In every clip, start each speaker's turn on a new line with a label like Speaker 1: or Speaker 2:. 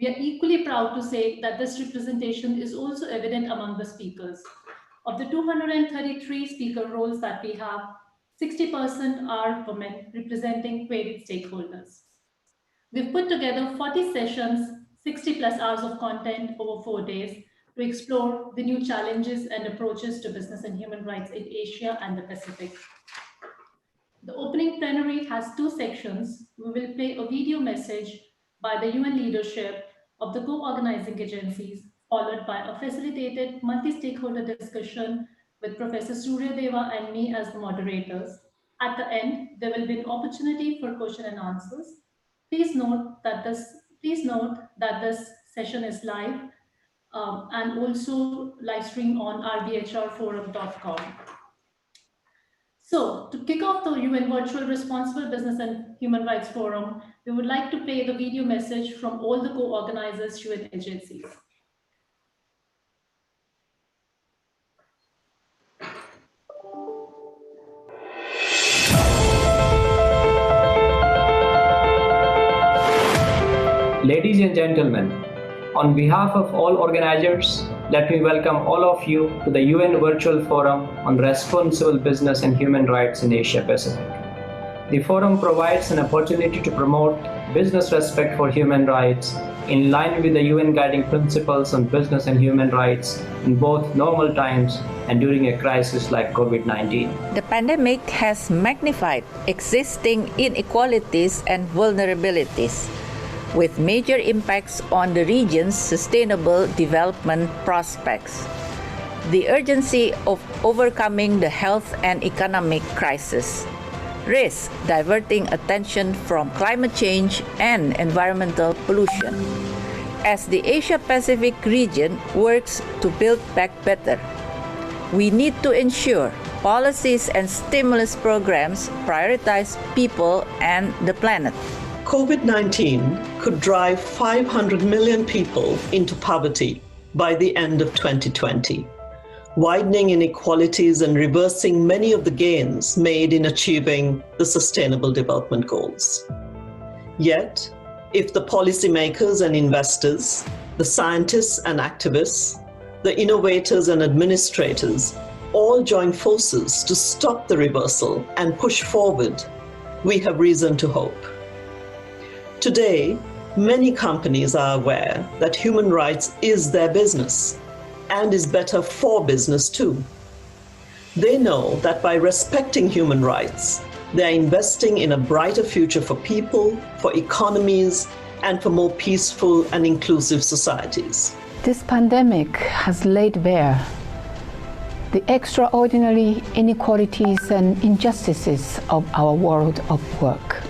Speaker 1: We are equally proud to say that this representation is also evident among the speakers. Of the 233 speaker roles that we have, 60% are women, representing varied stakeholders. We've put together 40 sessions, 60 plus hours of content over 4 days to explore the new challenges and approaches to business and human rights in Asia and the Pacific. The opening plenary has 2 sections. We will play a video message by the UN leadership of the co-organizing agencies, followed by a facilitated multi-stakeholder discussion with Professor Surya Deva and me as the moderators. At the end, there will be an opportunity for question and answers. Please note that this session is live and also live streamed on rbhrforum.com. So, to kick off the UN Virtual Responsible Business and Human Rights Forum, we would like to play the video message from all the co-organizers UN agencies.
Speaker 2: Ladies and gentlemen, on behalf of all organizers, let me welcome all of you to the UN Virtual Forum on Responsible Business and Human Rights in Asia Pacific. The forum provides an opportunity to promote business respect for human rights in line with the UN guiding principles on business and human rights in both normal times and during a crisis like COVID-19.
Speaker 3: The pandemic has magnified existing inequalities and vulnerabilities, with major impacts on the region's sustainable development prospects. The urgency of overcoming the health and economic crisis risks diverting attention from climate change and environmental pollution. As the Asia-Pacific region works to build back better, we need to ensure policies and stimulus programs prioritize people and the planet.
Speaker 4: COVID-19 could drive 500 million people into poverty by the end of 2020, widening inequalities and reversing many of the gains made in achieving the Sustainable Development Goals. Yet, if the policymakers and investors, the scientists and activists, the innovators and administrators all join forces to stop the reversal and push forward, we have reason to hope. Today, many companies are aware that human rights is their business and is better for business too. They know that by respecting human rights, they are investing in a brighter future for people, for economies, and for more peaceful and inclusive societies.
Speaker 5: This pandemic has laid bare the extraordinary inequalities and injustices of our world of work.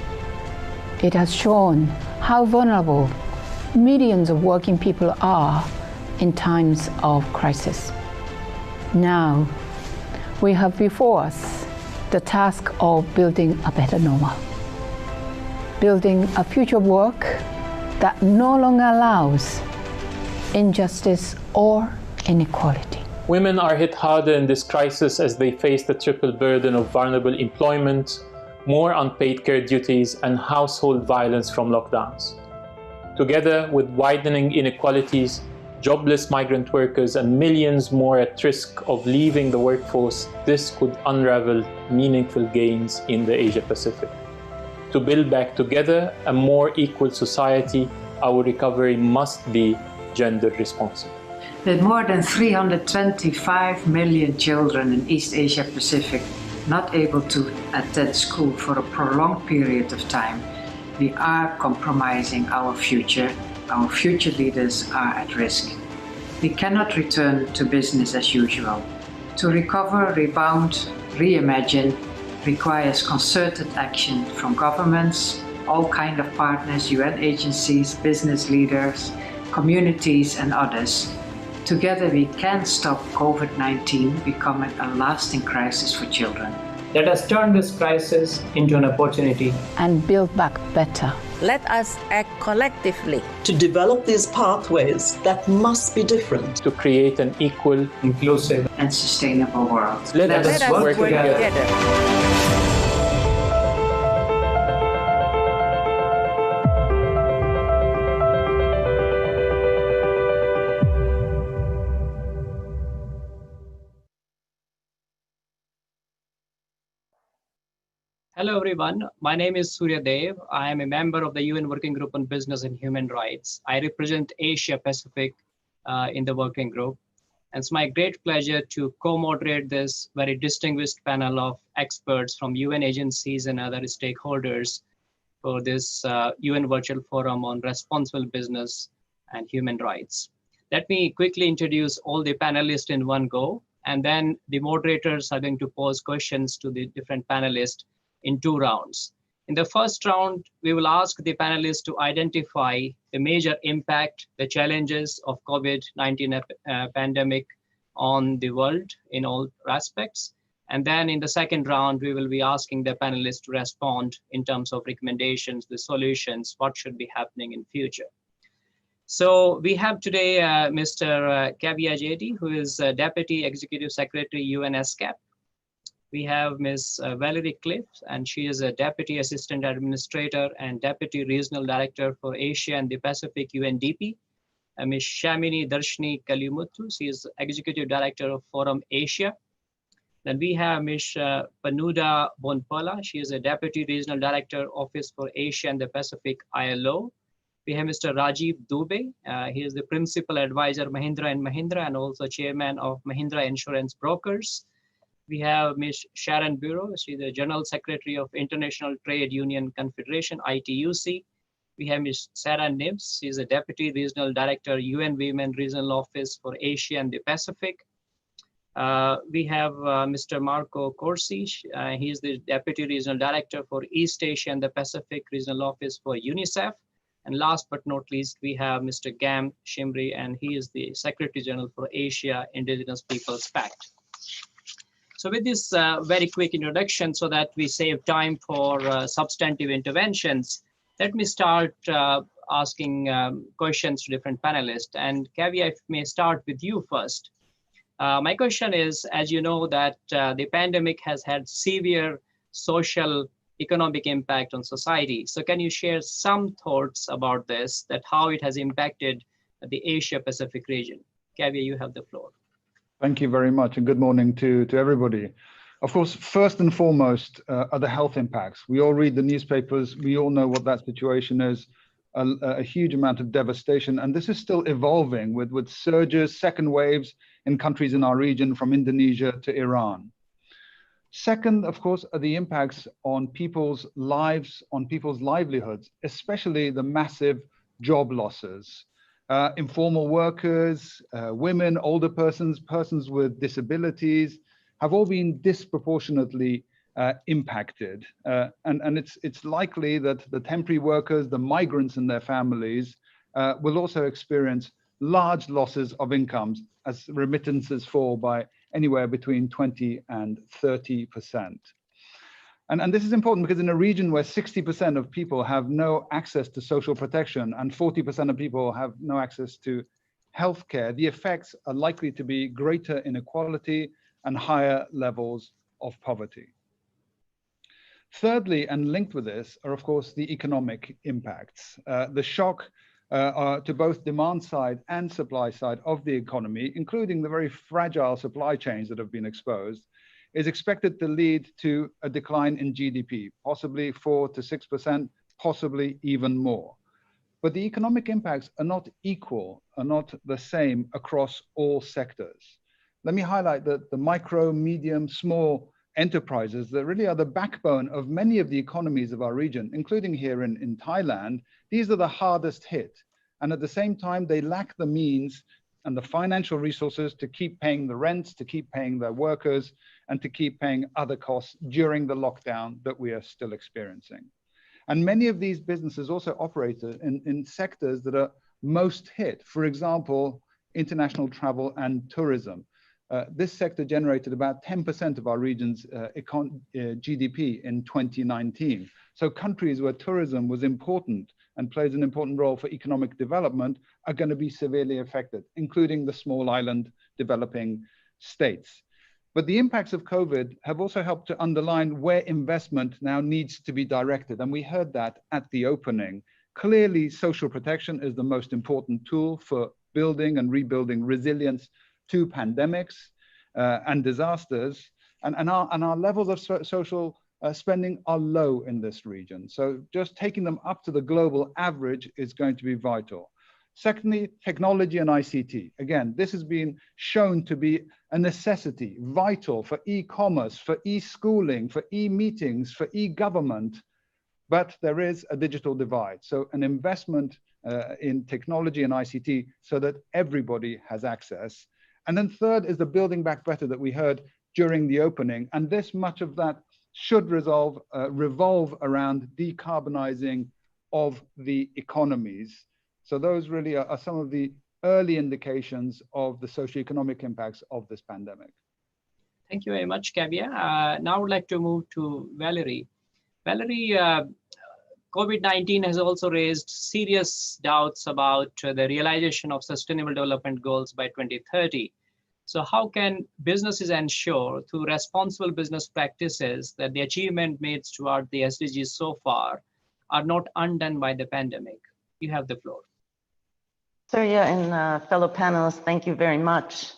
Speaker 5: It has shown how vulnerable millions of working people are in times of crisis. Now, we have before us the task of building a better normal, building a future of work that no longer allows injustice or inequality.
Speaker 6: Women are hit harder in this crisis as they face the triple burden of vulnerable employment, more unpaid care duties, and household violence from lockdowns. Together with widening inequalities, jobless migrant workers, and millions more at risk of leaving the workforce, this could unravel meaningful gains in the Asia-Pacific. To build back together a more equal society, our recovery must be gender responsive.
Speaker 7: With more than 325 million children in East Asia Pacific not able to attend school for a prolonged period of time, we are compromising our future. Our future leaders are at risk. We cannot return to business as usual. To recover, rebound, reimagine requires concerted action from governments, all kinds of partners, UN agencies, business leaders, communities, and others. Together we can stop COVID-19 becoming a lasting crisis for children.
Speaker 2: Let us turn this crisis into an opportunity
Speaker 5: and build back better.
Speaker 3: Let us act collectively
Speaker 4: to develop these pathways that must be different,
Speaker 6: to create an equal,
Speaker 2: inclusive,
Speaker 7: and sustainable world.
Speaker 2: Let us work together. Hello, everyone. My name is Surya Dev. I am a member of the UN Working Group on Business and Human Rights. I represent Asia Pacific in the working group. And it's my great pleasure to co-moderate this very distinguished panel of experts from UN agencies and other stakeholders for this UN Virtual Forum on Responsible Business and Human Rights. Let me quickly introduce all the panelists in one go, and then the moderators are going to pose questions to the different panelists in 2 rounds. In the first round, we will ask the panelists to identify the major impact, the challenges of COVID-19 pandemic on the world in all aspects. And then in the second round, we will be asking the panelists to respond in terms of recommendations, the solutions, what should be happening in future. So we have today Mr. Kavya Jeti, who is Deputy Executive Secretary, ESCAP. We have Ms. Valerie Cliff, and she is a Deputy Assistant Administrator and Deputy Regional Director for Asia and the Pacific, UNDP. Ms. Shamini Darshni Kalimuthu, she is Executive Director of Forum Asia. Then we have Ms. Panuda Bonpala, she is a Deputy Regional Director, Office for Asia and the Pacific, ILO. We have Mr. Rajiv Dubey, he is the Principal Advisor, Mahindra & Mahindra, and also Chairman of Mahindra Insurance Brokers. We have Ms. Sharon Bureau, she's the General Secretary of International Trade Union Confederation, ITUC. We have Ms. Sarah Nibs, she's a Deputy Regional Director, UN Women Regional Office for Asia and the Pacific. We have Mr. Marco Corsi, he is the Deputy Regional Director for East Asia and the Pacific Regional Office for UNICEF. And last but not least, we have Mr. Gam Shimri, and he is the Secretary General for Asia Indigenous Peoples Pact. So with this very quick introduction, so that we save time for substantive interventions, let me start asking questions to different panelists. And Kavya, if I may start with you first. My question is, as you know, that the pandemic has had severe social, economic impact on society. So can you share some thoughts about this, that how it has impacted the Asia Pacific region? Kavya, you have the floor.
Speaker 8: Thank you very much, and good morning to everybody. Of course, first and foremost are the health impacts. We all read the newspapers. We all know what that situation is, a huge amount of devastation. And this is still evolving with surges, second waves in countries in our region, from Indonesia to Iran. Second, of course, are the impacts on people's lives, on people's livelihoods, especially the massive job losses. Informal workers, women, older persons, persons with disabilities have all been disproportionately impacted. And it's likely that the temporary workers, the migrants and their families will also experience large losses of incomes as remittances fall by anywhere between 20 and 30%. And this is important because in a region where 60% of people have no access to social protection and 40% of people have no access to healthcare, the effects are likely to be greater inequality and higher levels of poverty. Thirdly, and linked with this, are of course the economic impacts. The shock to both demand side and supply side of the economy, including the very fragile supply chains that have been exposed, is expected to lead to a decline in GDP, possibly 4 to 6%, possibly even more. But the economic impacts are not equal, are not the same across all sectors. Let me highlight that the micro, medium, small enterprises that really are the backbone of many of the economies of our region, including here in Thailand, these are the hardest hit. And at the same time, they lack the means and the financial resources to keep paying the rents, to keep paying their workers, and to keep paying other costs during the lockdown that we are still experiencing. And many of these businesses also operate in sectors that are most hit. For example, international travel and tourism. This sector generated about 10% of our region's GDP in 2019. So countries where tourism was important and plays an important role for economic development are going to be severely affected, including the small island developing states. But the impacts of COVID have also helped to underline where investment now needs to be directed. And we heard that at the opening. Clearly, social protection is the most important tool for building and rebuilding resilience to pandemics and disasters. And our levels of social spending are low in this region. So just taking them up to the global average is going to be vital. Secondly, technology and ICT. Again, this has been shown to be a necessity, vital for e-commerce, for e-schooling, for e-meetings, for e-government, but there is a digital divide. So an investment in technology and ICT so that everybody has access. And then third is the building back better that we heard during the opening. And this much of that should revolve around decarbonizing of the economies. So those really are some of the early indications of the socioeconomic impacts of this pandemic.
Speaker 2: Thank you very much, Kavya. Now I would like to move to Valerie. Valerie, COVID-19 has also raised serious doubts about the realization of Sustainable Development Goals by 2030. So how can businesses ensure through responsible business practices that the achievement made toward the SDGs so far are not undone by the pandemic? You have the floor.
Speaker 9: Surya and fellow panelists, thank you very much.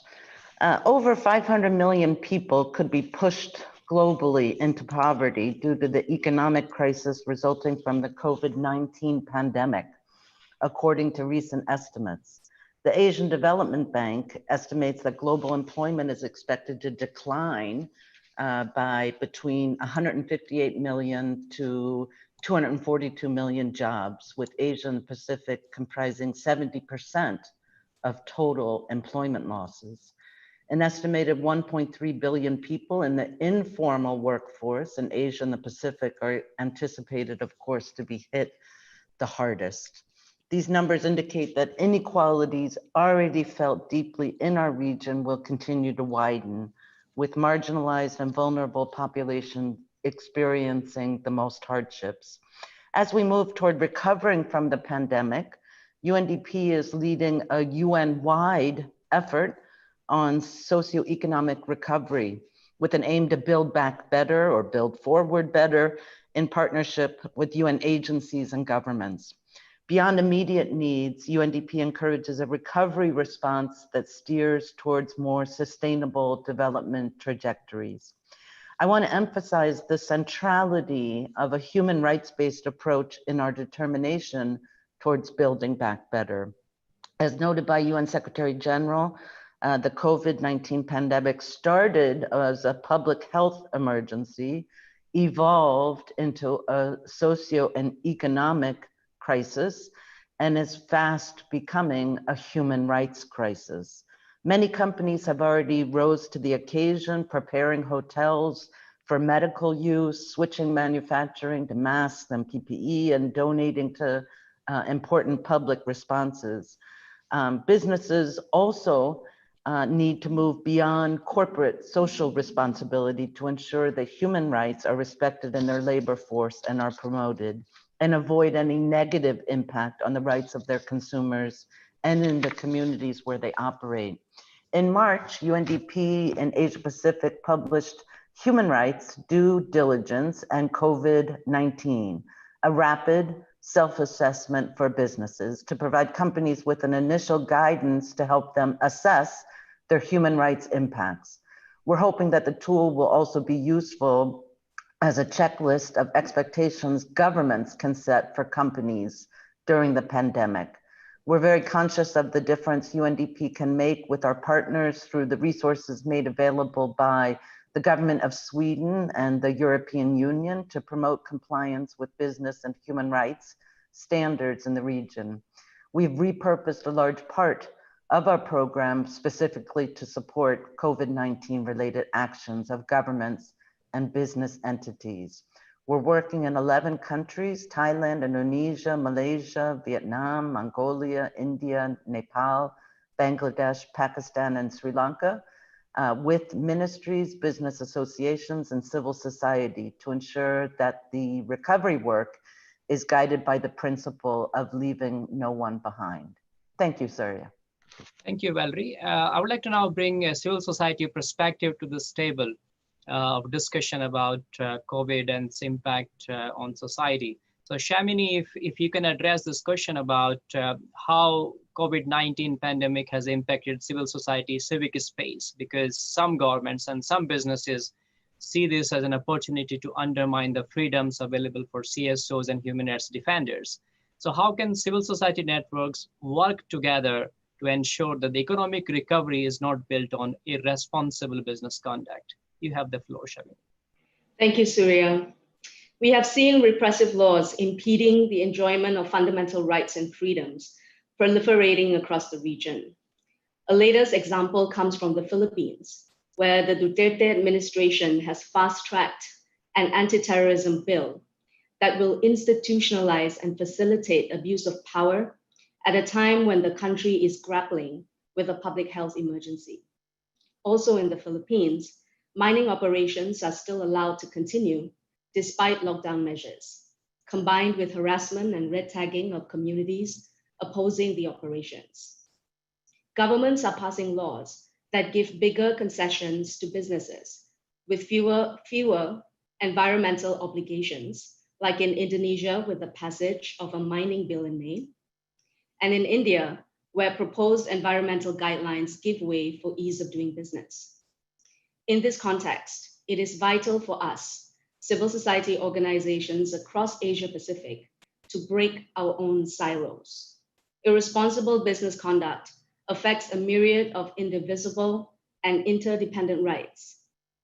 Speaker 9: Over 500 million people could be pushed globally into poverty due to the economic crisis resulting from the COVID-19 pandemic, according to recent estimates. The Asian Development Bank estimates that global employment is expected to decline by between 158 million to 242 million jobs, with Asia and Pacific comprising 70% of total employment losses. An estimated 1.3 billion people in the informal workforce in Asia and the Pacific are anticipated, of course, to be hit the hardest. These numbers indicate that inequalities already felt deeply in our region will continue to widen, with marginalized and vulnerable populations experiencing the most hardships. As we move toward recovering from the pandemic, UNDP is leading a UN-wide effort on socioeconomic recovery with an aim to build back better or build forward better in partnership with UN agencies and governments. Beyond immediate needs, UNDP encourages a recovery response that steers towards more sustainable development trajectories. I want to emphasize the centrality of a human rights-based approach in our determination towards building back better. As noted by UN Secretary General, the COVID-19 pandemic started as a public health emergency, evolved into a socio and economic crisis, and is fast becoming a human rights crisis. Many companies have already rose to the occasion, preparing hotels for medical use, switching manufacturing to masks and PPE, and donating to important public responses. Businesses also need to move beyond corporate social responsibility to ensure that human rights are respected in their labor force and are promoted, and avoid any negative impact on the rights of their consumers and in the communities where they operate. In March, UNDP and Asia Pacific published Human Rights, Due Diligence, and COVID-19, a rapid self-assessment for businesses to provide companies with an initial guidance to help them assess their human rights impacts. We're hoping that the tool will also be useful as a checklist of expectations governments can set for companies during the pandemic. We're very conscious of the difference UNDP can make with our partners through the resources made available by the government of Sweden and the European Union to promote compliance with business and human rights standards in the region. We've repurposed a large part of our program specifically to support COVID-19 related actions of governments and business entities. We're working in 11 countries: Thailand, Indonesia, Malaysia, Vietnam, Mongolia, India, Nepal, Bangladesh, Pakistan, and Sri Lanka, with ministries, business associations, and civil society to ensure that the recovery work is guided by the principle of leaving no one behind. Thank you, Surya.
Speaker 2: Thank you, Valerie. I would like to now bring a civil society perspective to this table of discussion about COVID and its impact on society. So Shamini, if you can address this question about how COVID-19 pandemic has impacted civil society, civic space, because some governments and some businesses see this as an opportunity to undermine the freedoms available for CSOs and human rights defenders. So how can civil society networks work together to ensure that the economic recovery is not built on irresponsible business conduct? You have the floor, Shamini.
Speaker 10: Thank you, Surya. We have seen repressive laws impeding the enjoyment of fundamental rights and freedoms proliferating across the region. A latest example comes from the Philippines, where the Duterte administration has fast-tracked an anti-terrorism bill that will institutionalize and facilitate abuse of power at a time when the country is grappling with a public health emergency. Also in the Philippines, mining operations are still allowed to continue despite lockdown measures, combined with harassment and red tagging of communities opposing the operations. Governments are passing laws that give bigger concessions to businesses with fewer environmental obligations, like in Indonesia with the passage of a mining bill in May, and in India, where proposed environmental guidelines give way for ease of doing business. In this context, it is vital for us, civil society organizations across Asia Pacific, to break our own silos. Irresponsible business conduct affects a myriad of indivisible and interdependent rights.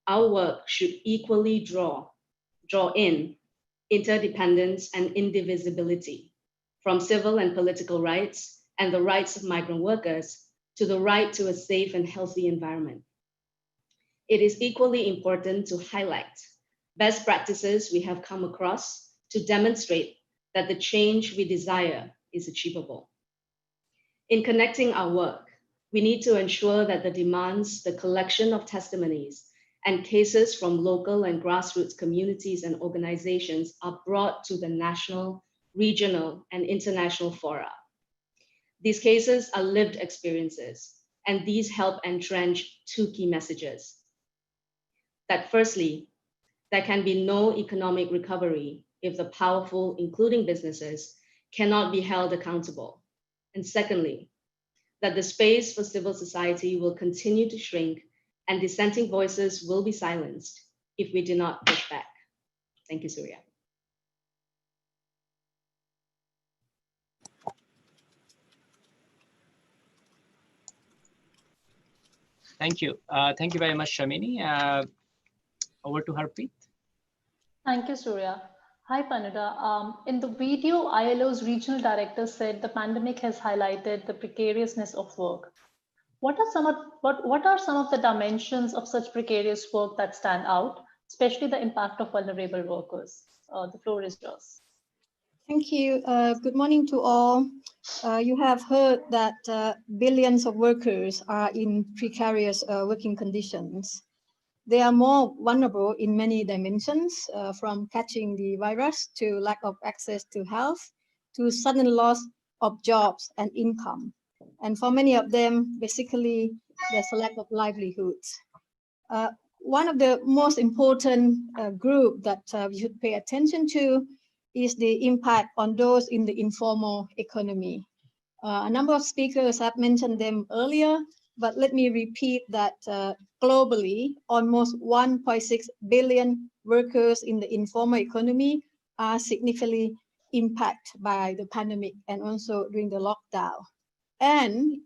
Speaker 10: Our work should equally draw in interdependence and indivisibility, from civil and political rights and the rights of migrant workers to the right to a safe and healthy environment. It is equally important to highlight best practices we have come across to demonstrate that the change we desire is achievable. In connecting our work, we need to ensure that the demands, the collection of testimonies, and cases from local and grassroots communities and organizations are brought to the national, regional, and international fora. These cases are lived experiences, and these help entrench two key messages. That firstly, there can be no economic recovery if the powerful, including businesses, cannot be held accountable. And secondly, that the space for civil society will continue to shrink and dissenting voices will be silenced if we do not push back. Thank you, Surya.
Speaker 2: Thank you. Thank you very much, Shamini. Over to Harpreet.
Speaker 1: Thank you, Surya. Hi, Panuda. In the video, ILO's regional director said the pandemic has highlighted the precariousness of work. What are some of the dimensions of such precarious work that stand out, especially the impact of vulnerable workers? The floor is yours.
Speaker 11: Thank you. Good morning to all. You have heard that billions of workers are in precarious working conditions. They are more vulnerable in many dimensions, from catching the virus to lack of access to health, to sudden loss of jobs and income. And for many of them, basically, there's a lack of livelihoods. One of the most important group that we should pay attention to is the impact on those in the informal economy. A number of speakers have mentioned them earlier, but let me repeat that globally, almost 1.6 billion workers in the informal economy are significantly impacted by the pandemic and also during the lockdown. And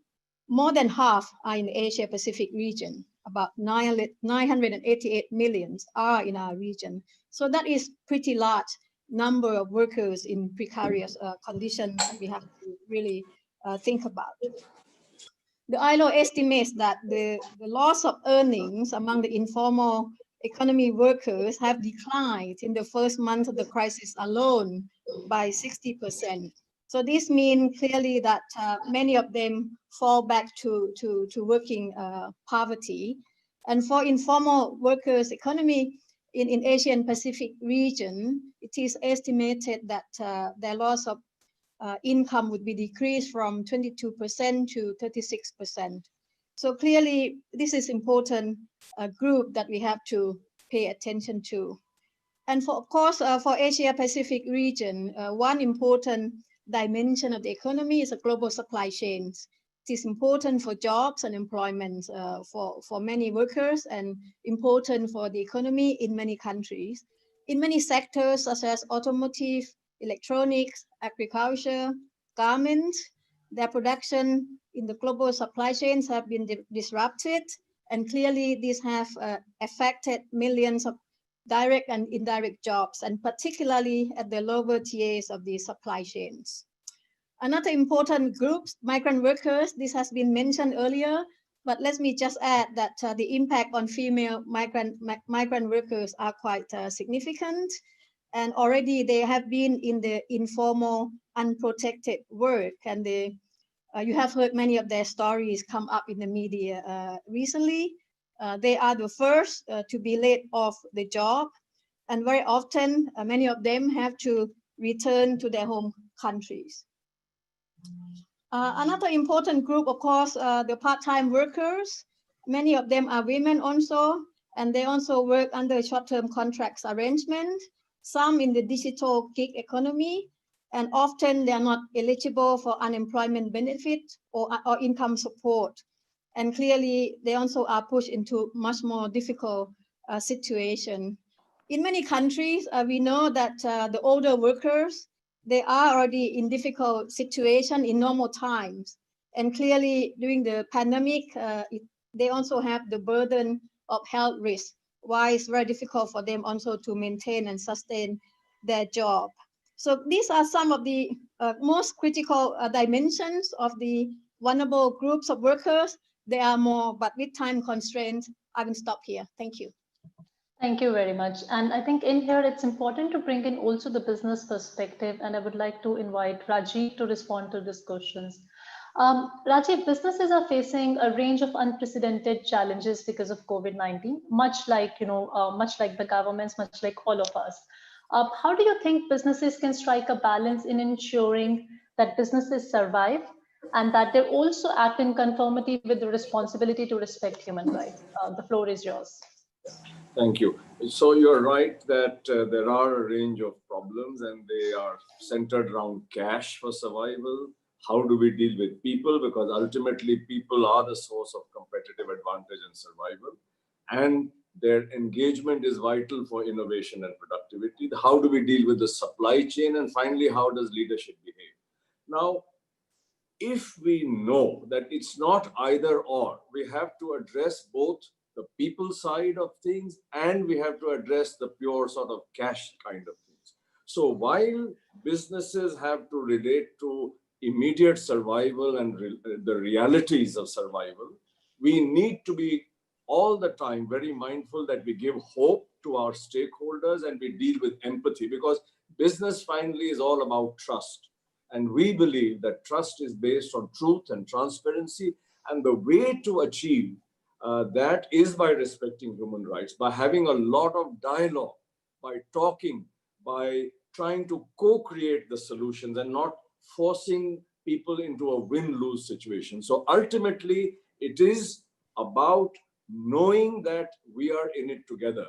Speaker 11: more than half are in the Asia Pacific region. About 988 million are in our region. So that is pretty large number of workers in precarious conditions that we have to really think about. The ILO estimates that the loss of earnings among the informal economy workers have declined in the first month of the crisis alone by 60%. So this means clearly that many of them fall back to working poverty. And for informal workers economy in Asia and Pacific region, it is estimated that their loss of income would be decreased from 22% to 36%. So clearly, this is important group that we have to pay attention to. And of course, for Asia Pacific region, one important dimension of the economy is a global supply chains. is important for jobs and employment for many workers and important for the economy in many countries. In many sectors such as automotive, electronics, agriculture, garments, their production in the global supply chains have been disrupted, and clearly these have affected millions of direct and indirect jobs, and particularly at the lower tiers of the supply chains. Another important group, migrant workers, this has been mentioned earlier, but let me just add that the impact on female migrant workers are quite significant. And already they have been in the informal, unprotected work, and you have heard many of their stories come up in the media recently. They are the first to be laid off the job, and very often many of them have to return to their home countries. Another important group, of course, the part-time workers. Many of them are women also, and they also work under short-term contracts arrangement, some in the digital gig economy, and often they are not eligible for unemployment benefit or income support. And clearly, they also are pushed into much more difficult situation. In many countries, we know that the older workers, they are already in difficult situation in normal times. And clearly during the pandemic, they also have the burden of health risk, why it's very difficult for them also to maintain and sustain their job. So these are some of the most critical dimensions of the vulnerable groups of workers. There are more, but with time constraints, I will stop here. Thank you.
Speaker 1: Thank you very much. And I think in here, it's important to bring in also the business perspective. And I would like to invite Rajiv to respond to these questions. Rajiv, businesses are facing a range of unprecedented challenges because of COVID-19, much like the governments, much like all of us. How do you think businesses can strike a balance in ensuring that businesses survive and that they also act in conformity with the responsibility to respect human rights? The floor is yours.
Speaker 12: Thank you. So you're right that there are a range of problems and they are centered around cash for survival. How do we deal with people? Because ultimately people are the source of competitive advantage and survival. And their engagement is vital for innovation and productivity. How do we deal with the supply chain? And finally, how does leadership behave? Now, if we know that it's not either or, we have to address both the people side of things and we have to address the pure sort of cash kind of things. So while businesses have to relate to immediate survival and the realities of survival, we need to be all the time very mindful that we give hope to our stakeholders and we deal with empathy, because business finally is all about trust. And we believe that trust is based on truth and transparency. And the way to achieve that is by respecting human rights, by having a lot of dialogue, by talking, by trying to co-create the solutions and not forcing people into a win-lose situation. So ultimately, it is about knowing that we are in it together.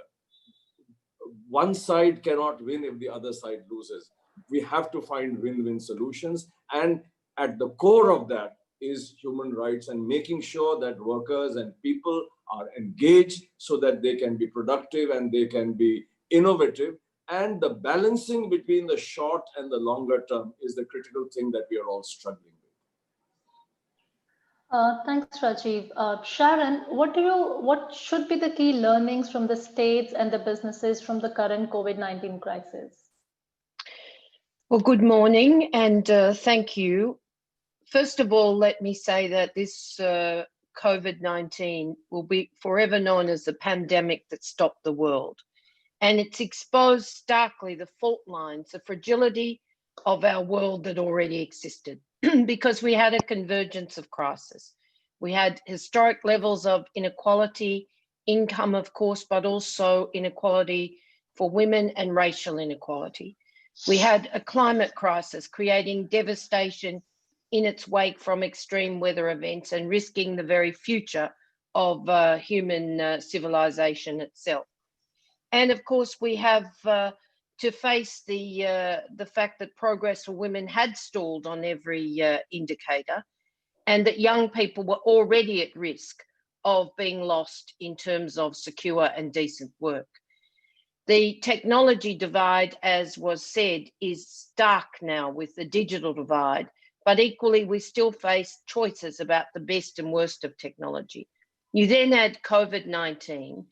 Speaker 12: One side cannot win if the other side loses. We have to find win-win solutions. And at the core of that is human rights and making sure that workers and people are engaged so that they can be productive and they can be innovative. And the balancing between the short and the longer term is the critical thing that we are all struggling with.
Speaker 1: Thanks, Rajiv. Sharon, what should be the key learnings from the states and the businesses from the current COVID-19 crisis?
Speaker 13: Well, good morning and thank you. First of all, let me say that this COVID-19 will be forever known as the pandemic that stopped the world. And it's exposed starkly the fault lines, the fragility of our world that already existed because we had a convergence of crisis. We had historic levels of inequality, income, of course, but also inequality for women and racial inequality. We had a climate crisis creating devastation in its wake from extreme weather events and risking the very future of human civilization itself. And of course, we have to face the fact that progress for women had stalled on every indicator. and that young people were already at risk of being lost in terms of secure and decent work. The technology divide, as was said, is stark now with the digital divide, but equally we still face choices about the best and worst of technology. You then add COVID-19,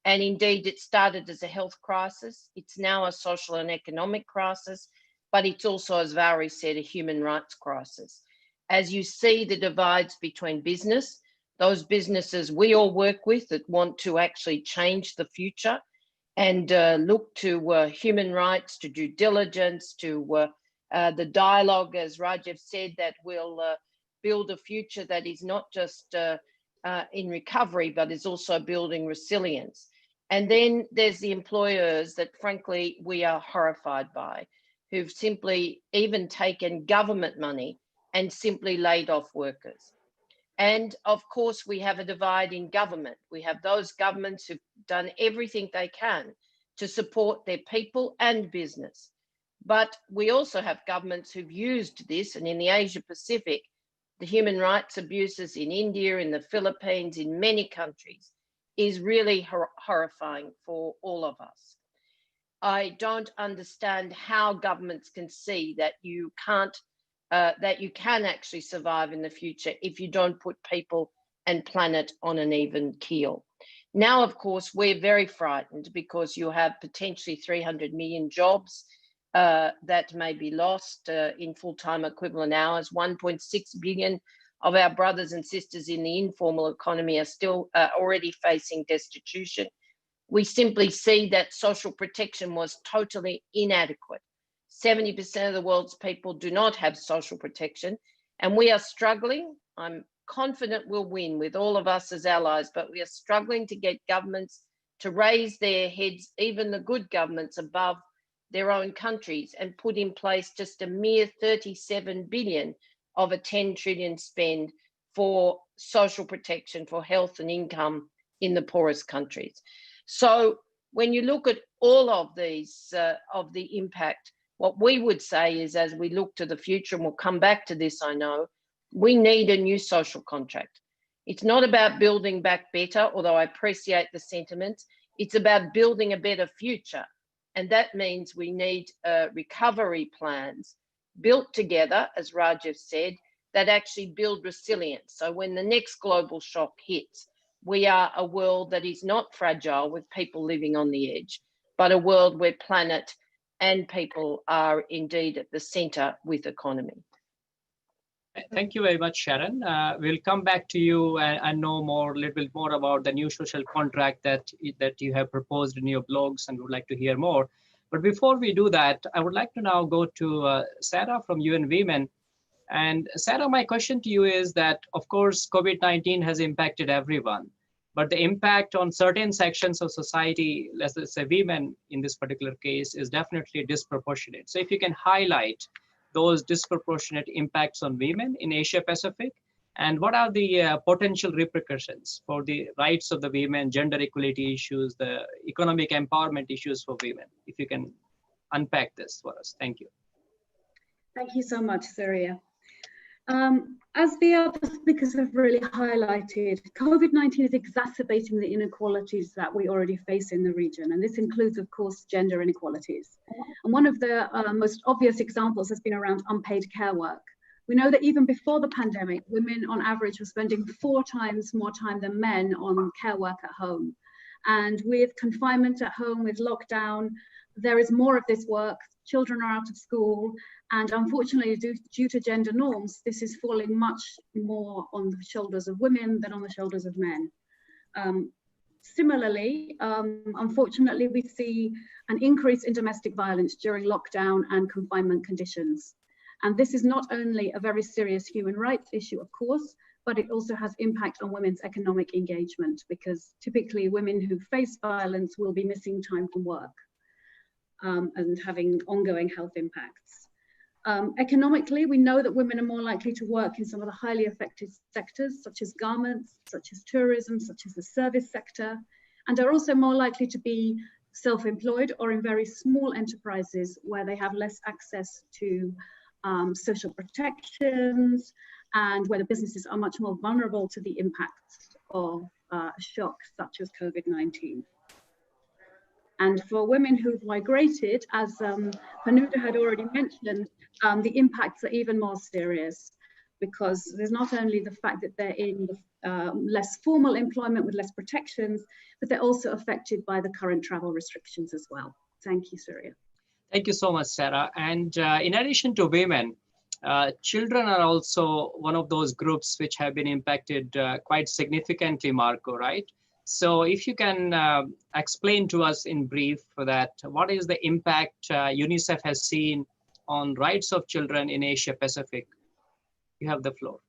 Speaker 13: and indeed it started as a health crisis. It's now a social and economic crisis, but it's also, as Valerie said, a human rights crisis. As you see the divides between business, those businesses we all work with that want to actually change the future and look to human rights, to due diligence, to the dialogue, as Rajiv said, that will build a future that is not just in recovery, but is also building resilience. And then there's the employers that, frankly, we are horrified by, who've simply even taken government money and simply laid off workers. And of course, we have a divide in government. We have those governments who've done everything they can to support their people and business. But we also have governments who've used this, and in the Asia Pacific, the human rights abuses in India, in the Philippines, in many countries, is really horrifying for all of us. I don't understand how governments can see that you can't that you can actually survive in the future if you don't put people and planet on an even keel. Now, of course, we're very frightened because you have potentially 300 million jobs that may be lost in full-time equivalent hours. 1.6 billion of our brothers and sisters in the informal economy are still already facing destitution. We simply see that social protection was totally inadequate. 70% of the world's people do not have social protection, and we are struggling. I'm confident we'll win with all of us as allies, but we are struggling to get governments to raise their heads, even the good governments, above their own countries and put in place just a mere 37 billion of a 10 trillion spend for social protection, for health and income in the poorest countries. So when you look at all of these, of the impact, what we would say is, as we look to the future, and we'll come back to this, I know, we need a new social contract. It's not about building back better, although I appreciate the sentiments. It's about building a better future. And that means we need recovery plans built together, as Rajiv said, that actually build resilience. So when the next global shock hits, we are a world that is not fragile with people living on the edge, but a world where planet and people are indeed at the center with economy.
Speaker 2: Thank you very much, Sharon. We'll come back to you and know more, a little bit more about the new social contract that you have proposed in your blogs, and would like to hear more. But before we do that, I would like to now go to Sarah from UN Women. And Sarah, my question to you is that, of course, COVID-19 has impacted everyone, but the impact on certain sections of society, let's say women in this particular case, is definitely disproportionate. So if you can highlight those disproportionate impacts on women in Asia Pacific, and what are the potential repercussions for the rights of the women, gender equality issues, the economic empowerment issues for women? If you can unpack this for us. Thank you.
Speaker 14: Thank you so much, Surya. As the other speakers have really highlighted, COVID-19 is exacerbating the inequalities that we already face in the region. And this includes, of course, gender inequalities. And one of the most obvious examples has been around unpaid care work. We know that even before the pandemic, women on average were spending 4 times more time than men on care work at home. And with confinement at home, with lockdown, there is more of this work. Children are out of school, and unfortunately, due to gender norms, this is falling much more on the shoulders of women than on the shoulders of men. Similarly, unfortunately, we see an increase in domestic violence during lockdown and confinement conditions. And this is not only a very serious human rights issue, of course, but it also has impact on women's economic engagement, because typically women who face violence will be missing time from work. And having ongoing health impacts. Economically, we know that women are more likely to work in some of the highly affected sectors, such as garments, such as tourism, such as the service sector, and are also more likely to be self-employed or in very small enterprises where they have less access to social protections, and whether businesses are much more vulnerable to the impacts of shocks such as COVID-19. And for women who've migrated, as Panuda had already mentioned, the impacts are even more serious, because there's not only the fact that they're in less formal employment with less protections, but they're also affected by the current travel restrictions as well. Thank you, Surya.
Speaker 2: Thank you so much, Sarah. And in addition to women, children are also one of those groups which have been impacted quite significantly, Marco, right? So if you can explain to us in brief that what is the impact UNICEF has seen on rights of children in Asia Pacific. You have the floor.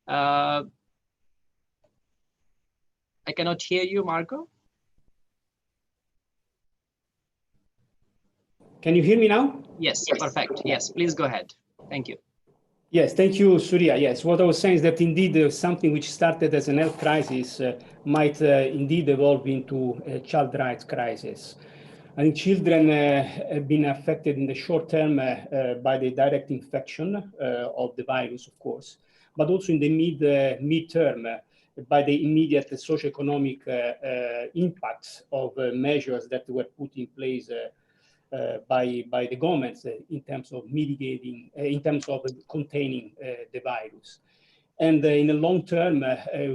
Speaker 2: I cannot hear you, Marco.
Speaker 15: Can you hear me now?
Speaker 2: Yes, perfect. Yes, please go ahead. Thank you.
Speaker 15: Yes, thank you, Surya. Yes, what I was saying is that indeed something which started as an health crisis might indeed evolve into a child rights crisis. I think children have been affected in the short term by the direct infection of the virus, of course, but also in the mid-term by the immediate socioeconomic impacts of measures that were put in place by the governments in terms of mitigating, in terms of containing the virus. And in the long term,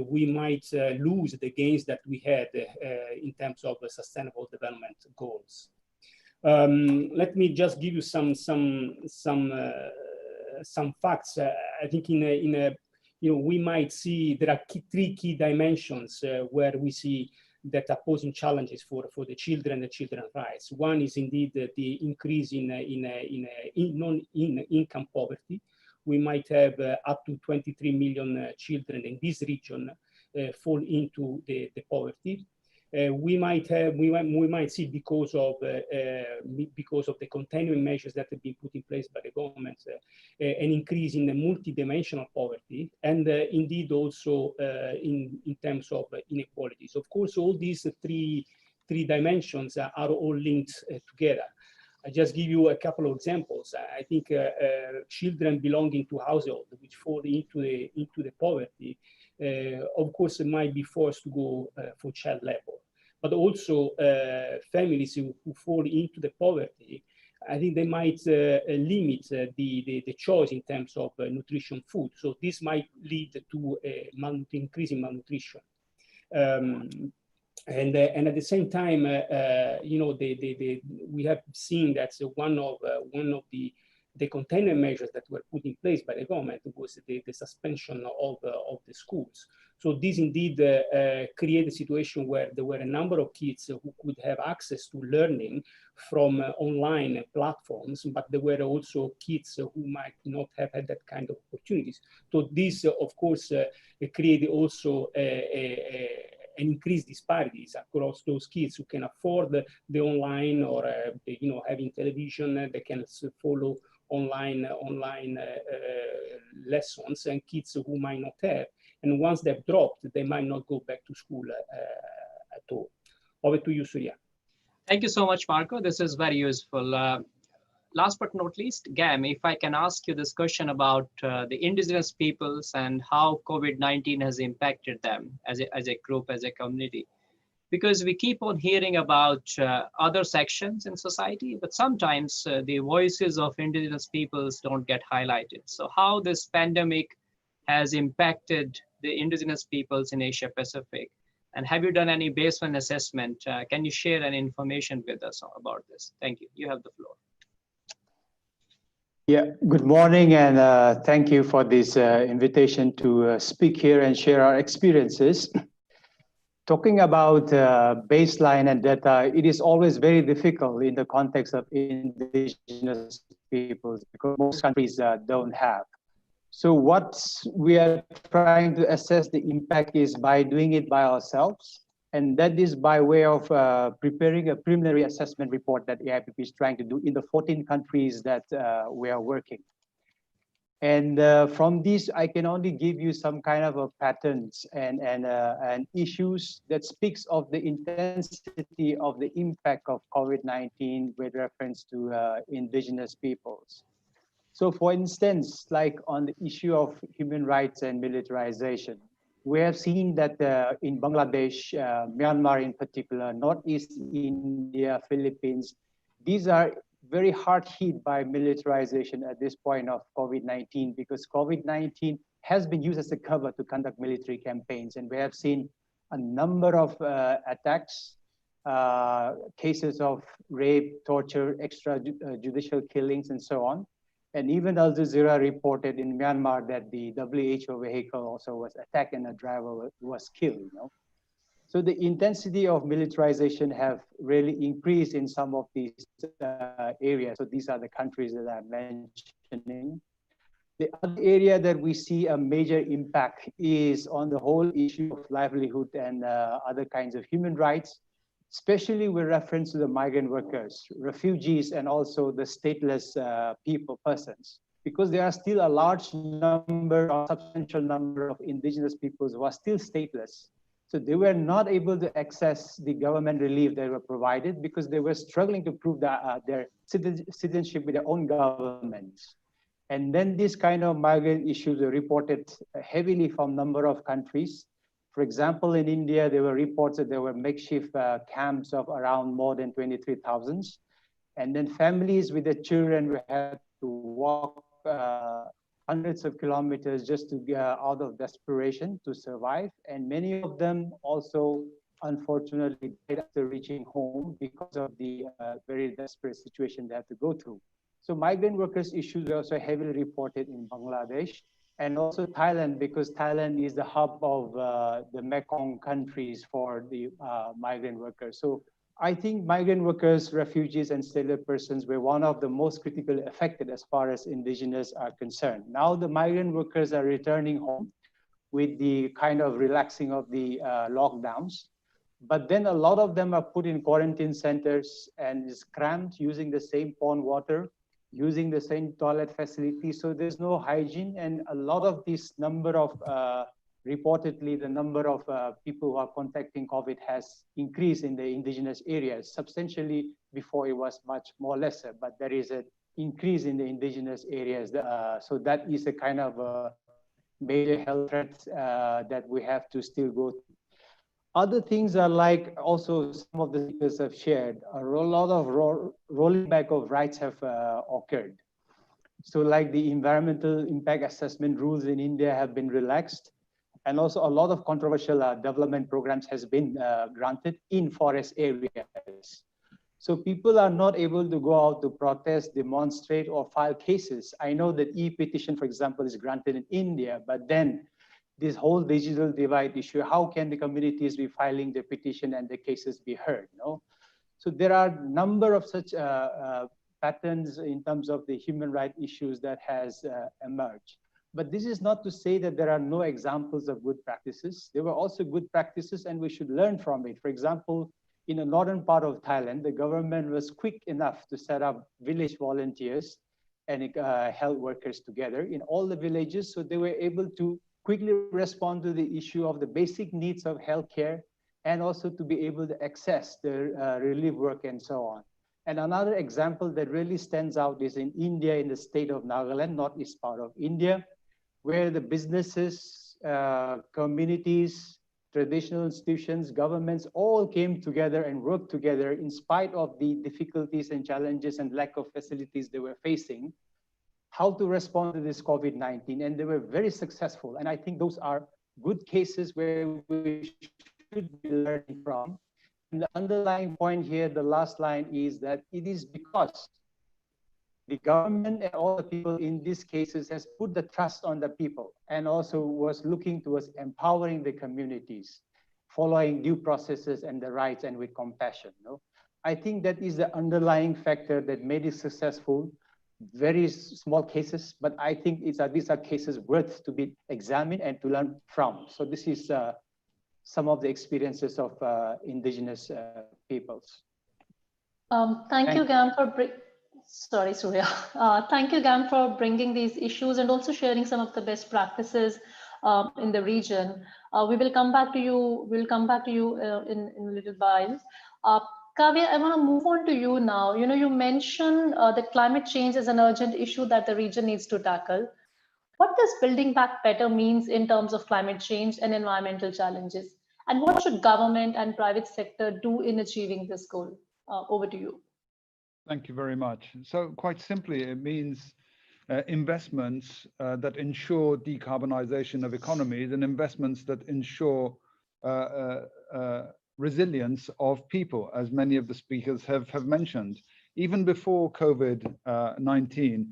Speaker 15: we might lose the gains that we had in terms of sustainable development goals. Let me just give you some facts. I think we might see there are three key dimensions where we see that are posing challenges for the children and children's rights. One is indeed the increase in income poverty. We might have up to 23 million children in this region fall into the poverty. We might see because of the containment measures that have been put in place by the government an increase in the multidimensional poverty, and indeed also in terms of inequalities. Of course, all these three dimensions are all linked together. I just give you a couple of examples. I think children belonging to households which fall into the poverty, of course, might be forced to go for child labor. But also families who fall into the poverty, I think they might limit the choice in terms of nutrition food. So this might lead to increasing malnutrition. And at the same time, we have seen that one of the containment measures that were put in place by the government was the suspension of the schools. So this indeed created a situation where there were a number of kids who could have access to learning from online platforms, but there were also kids who might not have had that kind of opportunities. So this, of course, created also increased disparities across those kids who can afford the online or having television, they can follow online lessons, and kids who might not have. And once they've dropped, they might not go back to school at all. Over to you, Surya.
Speaker 2: Thank you so much, Marco. This is very useful. Last but not least, Gam, if I can ask you this question about the indigenous peoples and how COVID-19 has impacted them as a group, as a community. Because we keep on hearing about other sections in society, but sometimes the voices of indigenous peoples don't get highlighted. So how this pandemic has impacted the indigenous peoples in Asia Pacific? And have you done any baseline assessment? Can you share any information with us about this? Thank you. You have the floor.
Speaker 16: Yeah, good morning, and thank you for this invitation to speak here and share our experiences. Talking about baseline and data, it is always very difficult in the context of indigenous peoples because most countries don't have. So what we are trying to assess the impact is by doing it by ourselves. And that is by way of preparing a preliminary assessment report that AIPP is trying to do in the 14 countries that we are working. And from this, I can only give you some kind of a patterns and issues that speaks of the intensity of the impact of COVID-19 with reference to indigenous peoples. So for instance, like on the issue of human rights and militarization, we have seen that in Bangladesh, Myanmar in particular, Northeast India, Philippines, these are very hard hit by militarization at this point of COVID-19 because COVID-19 has been used as a cover to conduct military campaigns. And we have seen a number of attacks, cases of rape, torture, extrajudicial killings, and so on. And even Al Jazeera reported in Myanmar that the WHO vehicle also was attacked and a driver was killed. You know? So the intensity of militarization have really increased in some of these areas. So these are the countries that I'm mentioning. The other area that we see a major impact is on the whole issue of livelihood and other kinds of human rights, especially with reference to the migrant workers, refugees, and also the stateless persons, because there are still a large number, or substantial number of indigenous peoples who are still stateless. So they were not able to access the government relief that were provided because they were struggling to prove that, their citizenship with their own governments. And then this kind of migrant issues are reported heavily from a number of countries. For example, in India, there were reports that there were makeshift camps of around more than 23,000. And then families with their children had to walk hundreds of kilometers just to get out of desperation to survive. And many of them also, unfortunately, died after reaching home because of the very desperate situation they had to go through. So migrant workers issues were also heavily reported in Bangladesh and also Thailand, because Thailand is the hub of the Mekong countries for the migrant workers. So I think migrant workers, refugees, and stateless persons were one of the most critically affected as far as indigenous are concerned. Now the migrant workers are returning home with the kind of relaxing of the lockdowns. But then a lot of them are put in quarantine centers and is cramped using the same pond water, using the same toilet facilities. So there's no hygiene. And a lot of this number of reportedly, the number of people who are contacting COVID has increased in the indigenous areas substantially. Before it was much more lesser, but there is an increase in the indigenous areas. So that is a kind of a major health threat that we have to still go through. Other things are like also some of the speakers have shared, a lot of rolling back of rights have occurred. So like the environmental impact assessment rules in India have been relaxed. And also a lot of controversial development programs has been granted in forest areas. So people are not able to go out to protest, demonstrate, or file cases. I know that e-petition, for example, is granted in India, but then this whole digital divide issue, how can the communities be filing the petition and the cases be heard? No? So there are a number of such patterns in terms of the human rights issues that has emerged. But this is not to say that there are no examples of good practices. There were also good practices and we should learn from it. For example, in the northern part of Thailand, the government was quick enough to set up village volunteers and health workers together in all the villages. So they were able to quickly respond to the issue of the basic needs of healthcare and also to be able to access the relief work and so on. And another example that really stands out is in India, in the state of Nagaland, northeast part of India, where the businesses, communities, traditional institutions, governments all came together and worked together in spite of the difficulties and challenges and lack of facilities they were facing, how to respond to this COVID-19. And they were very successful. And I think those are good cases where we should be learning from. And the underlying point here, the last line, is that it is because the government and all the people in these cases has put the trust on the people and also was looking towards empowering the communities, following due processes and the rights and with compassion. No? I think that is the underlying factor that made it successful. Very small cases, but I think these are cases worth to be examined and to learn from. So this is some of the experiences of indigenous peoples.
Speaker 1: Thank you, Gam,
Speaker 17: Sorry, Surya. Thank you again for bringing these issues and also sharing some of the best practices in the region. We will come back to you. We'll come back to you in a little while. Kavya, I want to move on to you now. You mentioned that climate change is an urgent issue that the region needs to tackle. What does building back better means in terms of climate change and environmental challenges? And what should government and private sector do in achieving this goal? Over to you.
Speaker 8: Thank you very much. So quite simply, it means investments that ensure decarbonization of economies and investments that ensure resilience of people, as many of the speakers have mentioned. Even before COVID-19,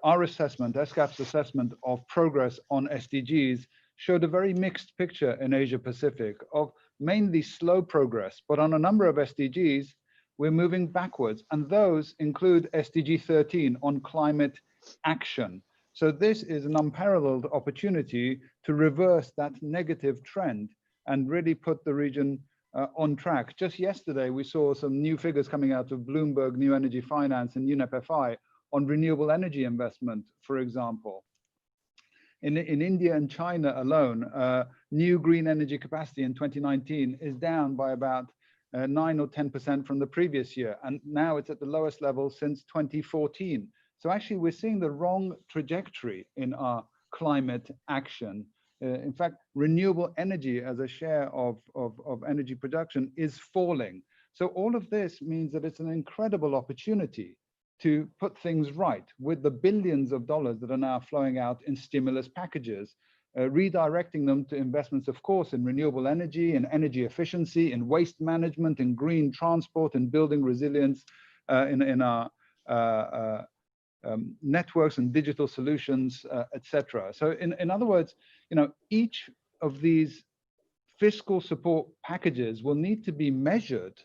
Speaker 8: our assessment, ESCAP's assessment of progress on SDGs showed a very mixed picture in Asia Pacific of mainly slow progress, but on a number of SDGs, we're moving backwards, and those include SDG 13 on climate action. So this is an unparalleled opportunity to reverse that negative trend and really put the region on track. Just yesterday, we saw some new figures coming out of Bloomberg New Energy Finance and UNEP on renewable energy investment, for example. In India and China alone, new green energy capacity in 2019 is down by about 9 or 10% from the previous year, and now it's at the lowest level since 2014. So actually, we're seeing the wrong trajectory in our climate action. In fact, renewable energy as a share of energy production is falling. So all of this means that it's an incredible opportunity to put things right with the billions of dollars that are now flowing out in stimulus packages, redirecting them to investments, of course, in renewable energy and energy efficiency, in waste management, in green transport, and building resilience in our networks and digital solutions, etc. So in other words, each of these fiscal support packages will need to be measured,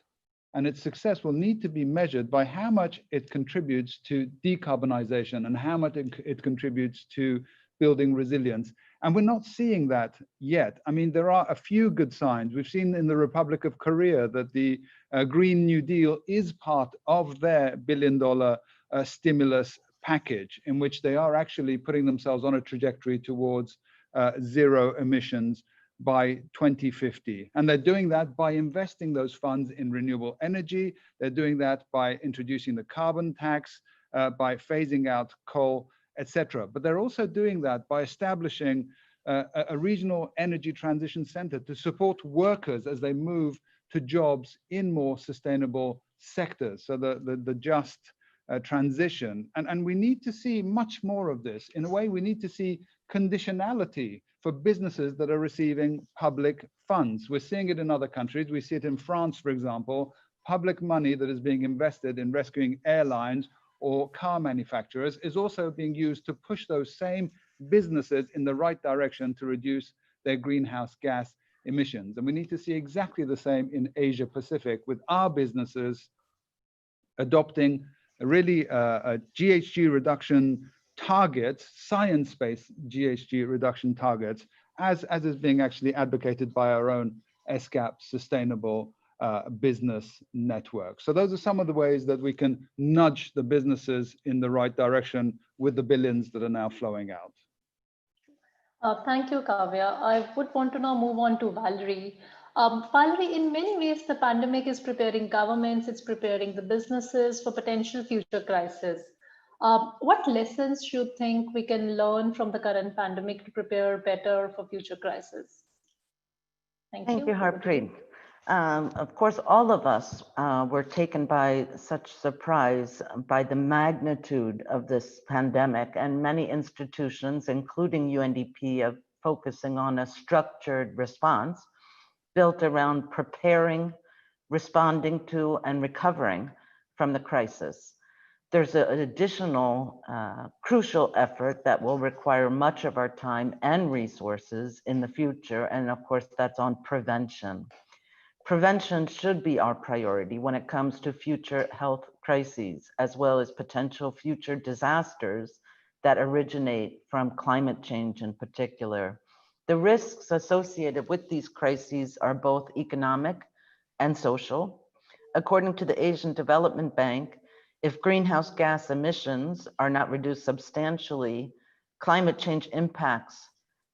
Speaker 8: and its success will need to be measured by how much it contributes to decarbonization and how much it contributes to building resilience. And we're not seeing that yet. I mean, there are a few good signs. We've seen in the Republic of Korea that the Green New Deal is part of their billion-dollar stimulus package, in which they are actually putting themselves on a trajectory towards zero emissions by 2050. And they're doing that by investing those funds in renewable energy. They're doing that by introducing the carbon tax, by phasing out coal, etc. But they're also doing that by establishing a regional energy transition center to support workers as they move to jobs in more sustainable sectors. So the just transition. And we need to see much more of this. In a way, we need to see conditionality for businesses that are receiving public funds. We're seeing it in other countries. We see it in France, for example, public money that is being invested in rescuing airlines or car manufacturers is also being used to push those same businesses in the right direction to reduce their greenhouse gas emissions. And we need to see exactly the same in Asia Pacific, with our businesses adopting really a GHG reduction targets, science-based GHG reduction targets, as is being actually advocated by our own ESCAP Sustainable Business Network. So those are some of the ways that we can nudge the businesses in the right direction with the billions that are now flowing out.
Speaker 17: Thank you, Kavya. I would want to now move on to Valerie. Valerie, in many ways, the pandemic is preparing governments, it's preparing the businesses for potential future crises. What lessons should you think we can learn from the current pandemic to prepare better for future crises? Thank you.
Speaker 9: Thank you, Harpreet. Of course, all of us were taken by such surprise by the magnitude of this pandemic, and many institutions, including UNDP, are focusing on a structured response built around preparing, responding to, and recovering from the crisis. There's an additional crucial effort that will require much of our time and resources in the future, and of course, that's on prevention. Prevention should be our priority when it comes to future health crises, as well as potential future disasters that originate from climate change in particular. The risks associated with these crises are both economic and social. According to the Asian Development Bank, If greenhouse gas emissions are not reduced substantially, climate change impacts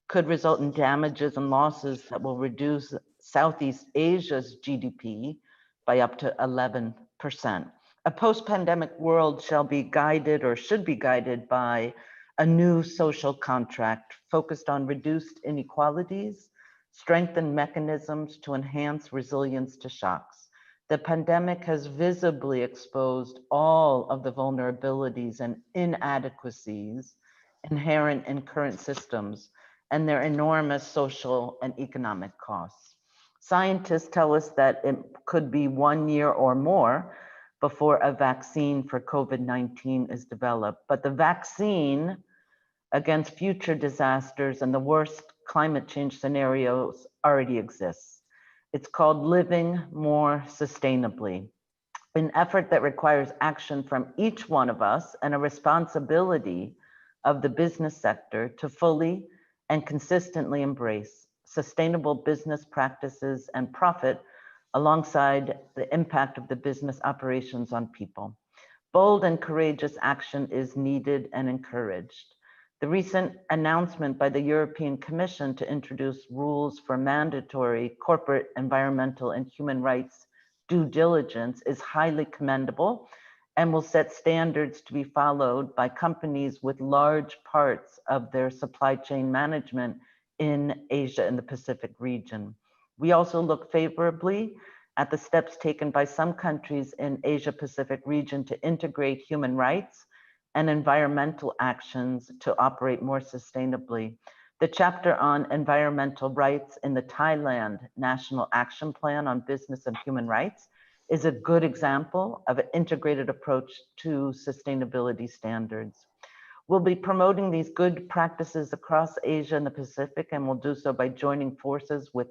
Speaker 9: could result in damages and losses that will reduce Southeast Asia's GDP by up to 11%. A post-pandemic world shall be guided or should be guided by a new social contract focused on reduced inequalities, strengthened mechanisms to enhance resilience to shocks. The pandemic has visibly exposed all of the vulnerabilities and inadequacies inherent in current systems and their enormous social and economic costs. Scientists tell us that it could be 1 year or more before a vaccine for COVID-19 is developed, but the vaccine against future disasters and the worst climate change scenarios already exists. It's called Living More Sustainably, an effort that requires action from each one of us and a responsibility of the business sector to fully and consistently embrace sustainable business practices and profit alongside the impact of the business operations on people. Bold and courageous action is needed and encouraged. The recent announcement by the European Commission to introduce rules for mandatory corporate environmental and human rights due diligence is highly commendable and will set standards to be followed by companies with large parts of their supply chain management in Asia and the Pacific region. We also look favorably at the steps taken by some countries in Asia Pacific region to integrate human rights and environmental actions to operate more sustainably. The chapter on environmental rights in the Thailand National Action Plan on Business and Human Rights is a good example of an integrated approach to sustainability standards. We'll be promoting these good practices across Asia and the Pacific, and we'll do so by joining forces with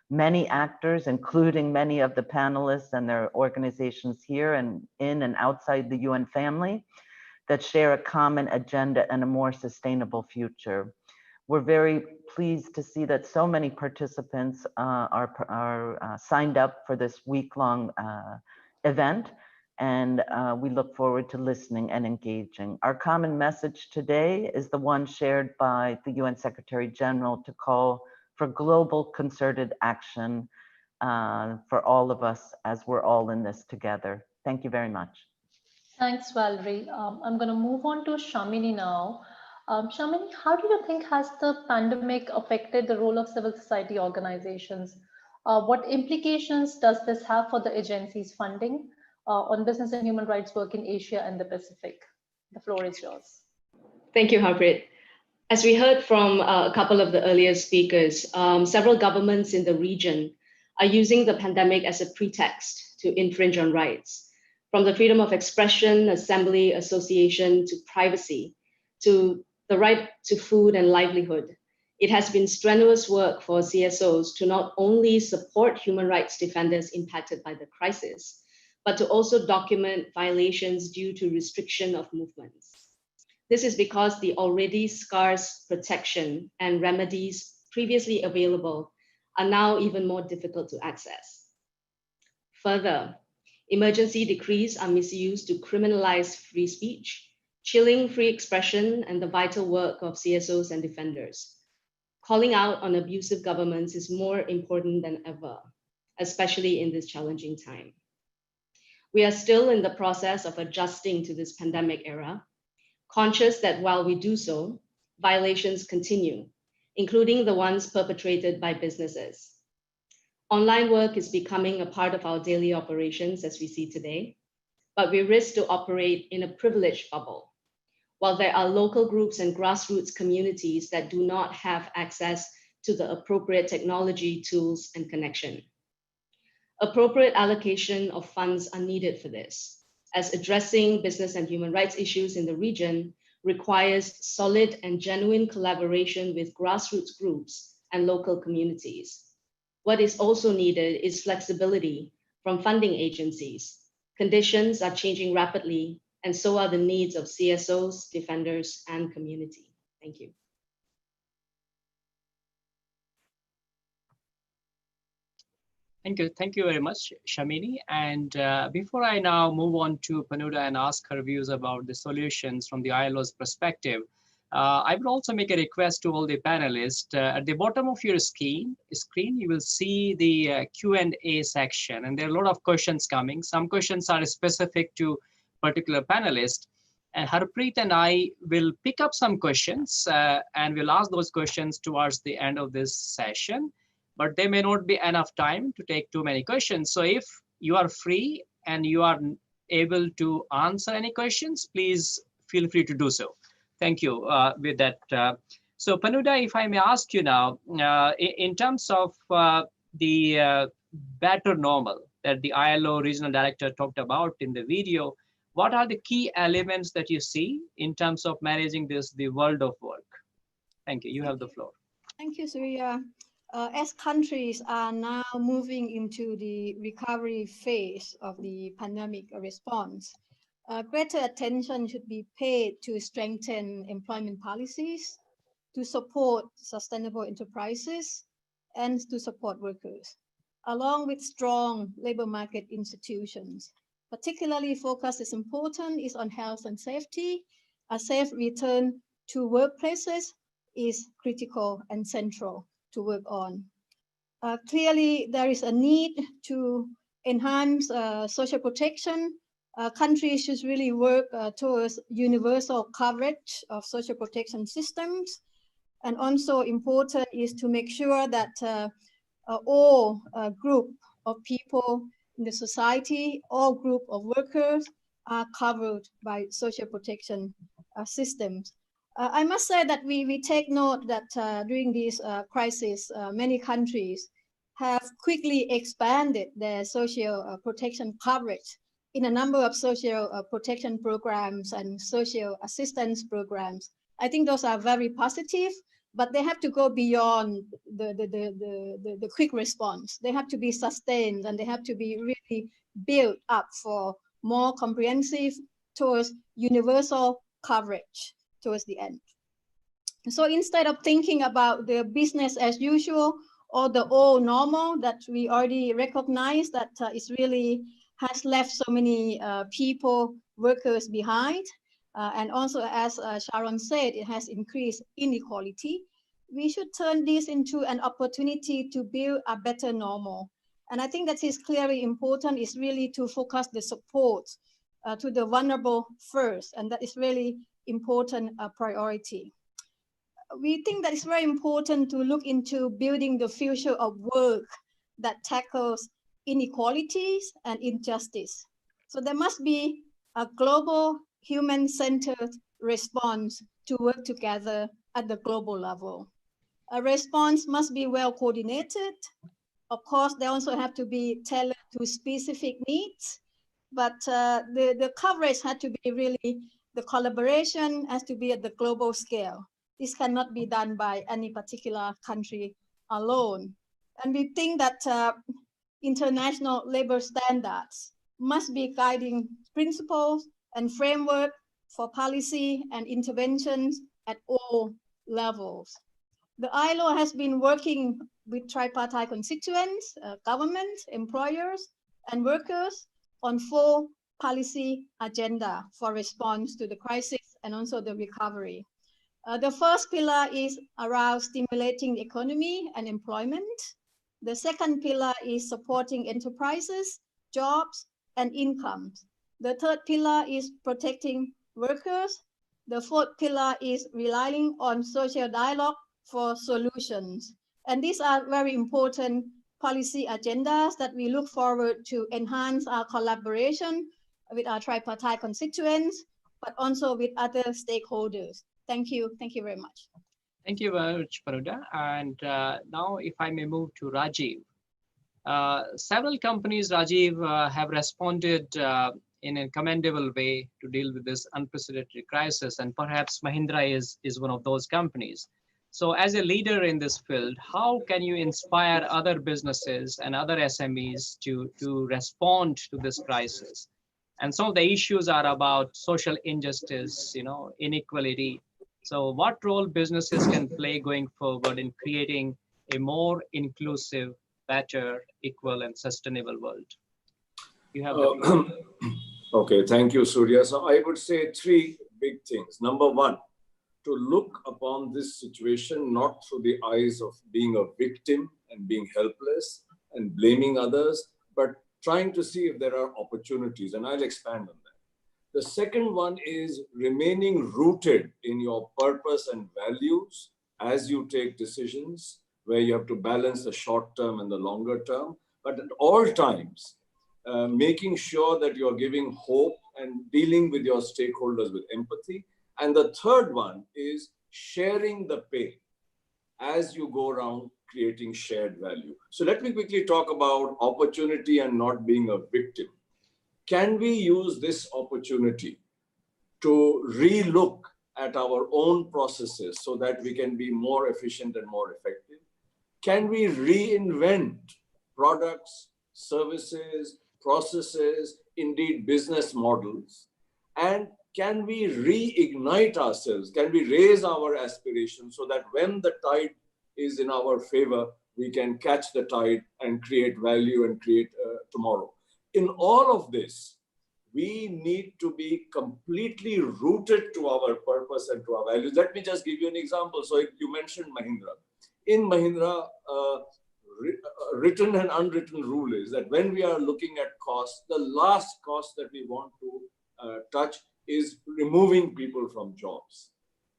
Speaker 9: many actors, including many of the panelists and their organizations here and in and outside the UN family, that share a common agenda and a more sustainable future. We're very pleased to see that so many participants are signed up for this week-long event, and we look forward to listening and engaging. Our common message today is the one shared by the UN Secretary General to call for global concerted action for all of us as we're all in this together. Thank you very much.
Speaker 17: Thanks, Valerie. I'm going to move on to Shamini now. Shamini, how do you think has the pandemic affected the role of civil society organizations? What implications does this have for the agency's funding on business and human rights work in Asia and the Pacific? The floor is yours.
Speaker 10: Thank you, Harpreet. As we heard from a couple of the earlier speakers, several governments in the region are using the pandemic as a pretext to infringe on rights, from the freedom of expression, assembly, association, to privacy, to the right to food and livelihood. It has been strenuous work for CSOs to not only support human rights defenders impacted by the crisis, but to also document violations due to restriction of movements. This is because the already scarce protection and remedies previously available are now even more difficult to access. Further, emergency decrees are misused to criminalize free speech, chilling free expression and the vital work of CSOs and defenders. Calling out on abusive governments is more important than ever, especially in this challenging time. We are still in the process of adjusting to this pandemic era, conscious that while we do so, violations continue, including the ones perpetrated by businesses. Online work is becoming a part of our daily operations as we see today, but we risk to operate in a privileged bubble, while there are local groups and grassroots communities that do not have access to the appropriate technology, tools, and connection. Appropriate allocation of funds are needed for this, as addressing business and human rights issues in the region requires solid and genuine collaboration with grassroots groups and local communities. What is also needed is flexibility from funding agencies. Conditions are changing rapidly, and so are the needs of CSOs, defenders, and community. Thank you.
Speaker 18: Thank you very much, Shamini. And before I now move on to Panuda and ask her views about the solutions from the ILO's perspective, I would also make a request to all the panelists. At the bottom of your screen, you will see the Q&A section, and there are a lot of questions coming. Some questions are specific to particular panelists. And Harpreet and I will pick up some questions and we'll ask those questions towards the end of this session. But there may not be enough time to take too many questions. So if you are free and you are able to answer any questions, please feel free to do so. Thank you with that. So Panuda, if I may ask you now, in terms of the better normal that the ILO regional director talked about in the video, what are the key elements that you see in terms of managing the world of work? Thank you. You have the floor.
Speaker 11: Thank you, Surya. As countries are now moving into the recovery phase of the pandemic response, greater attention should be paid to strengthen employment policies, to support sustainable enterprises, and to support workers, along with strong labor market institutions. Particularly focus is important is on health and safety. A safe return to workplaces is critical and central to work on. Clearly, there is a need to enhance social protection. Countries should really work towards universal coverage of social protection systems. And also important is to make sure that all group of people in the society, all group of workers are covered by social protection systems. I must say that we take note that during this crisis, many countries have quickly expanded their social protection coverage in a number of social protection programs and social assistance programs. I think those are very positive, but they have to go beyond the quick response. They have to be sustained and they have to be really built up for more comprehensive towards universal coverage towards the end. So instead of thinking about the business as usual or the old normal that we already recognize that is really has left so many people, workers behind, and also as Sharon said, it has increased inequality. We should turn this into an opportunity to build a better normal. And I think that is clearly important is really to focus the support to the vulnerable first, and that is really important priority. We think that it's very important to look into building the future of work that tackles inequalities and injustice. So there must be a global human-centered response to work together at the global level. A response must be well coordinated. Of course, they also have to be tailored to specific needs, but the coverage had to be really, the collaboration has to be at the global scale. This cannot be done by any particular country alone. And we think that international labor standards must be guiding principles and framework for policy and interventions at all levels. The ILO has been working with tripartite constituents, governments, employers, and workers on 4 policy agenda for response to the crisis and also the recovery. The first pillar is around stimulating the economy and employment. The second pillar is supporting enterprises, jobs, and incomes. The third pillar is protecting workers. The fourth pillar is relying on social dialogue for solutions. And these are very important policy agendas that we look forward to enhance our collaboration with our tripartite constituents, but also with other stakeholders. Thank you. Thank you very much.
Speaker 18: Thank you very much, Panuda. And now if I may move to Rajiv. Several companies, Rajiv, have responded in a commendable way to deal with this unprecedented crisis. And perhaps Mahindra is one of those companies. So as a leader in this field, how can you inspire other businesses and other SMEs to respond to this crisis? And some of the issues are about social injustice, inequality. So what role businesses can play going forward in creating a more inclusive better, equal, and sustainable world? You have
Speaker 12: Okay, thank you, Surya. So I would say three big things. Number one, to look upon this situation not through the eyes of being a victim and being helpless and blaming others, but trying to see if there are opportunities, and I'll expand on that. The second one is remaining rooted in your purpose and values as you take decisions, where you have to balance the short term and the longer term, but at all times, making sure that you're giving hope and dealing with your stakeholders with empathy. And the third one is sharing the pain as you go around creating shared value. So let me quickly talk about opportunity and not being a victim. Can we use this opportunity to relook at our own processes so that we can be more efficient and more effective? Can we reinvent products, services, processes, indeed business models? And can we reignite ourselves? Can we raise our aspirations so that when the tide is in our favor, we can catch the tide and create value and create tomorrow? In all of this, we need to be completely rooted to our purpose and to our values. Let me just give you an example. So you mentioned Mahindra. In Mahindra, written and unwritten rule is that when we are looking at costs, the last cost that we want to touch is removing people from jobs,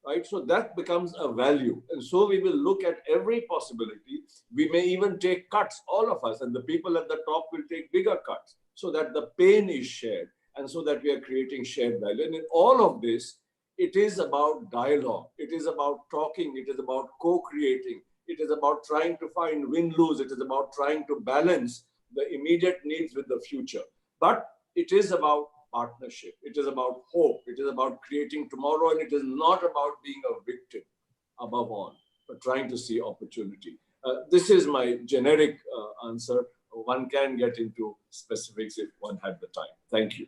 Speaker 12: right? So that becomes a value. And so we will look at every possibility. We may even take cuts, all of us, and the people at the top will take bigger cuts so that the pain is shared and so that we are creating shared value. And in all of this, it is about dialogue. It is about talking. It is about co-creating. It is about trying to find win-lose. It is about trying to balance the immediate needs with the future. But it is about partnership. It is about hope. It is about creating tomorrow. And it is not about being a victim above all, but trying to see opportunity. This is my generic answer. One can get into specifics if one had the time. Thank you.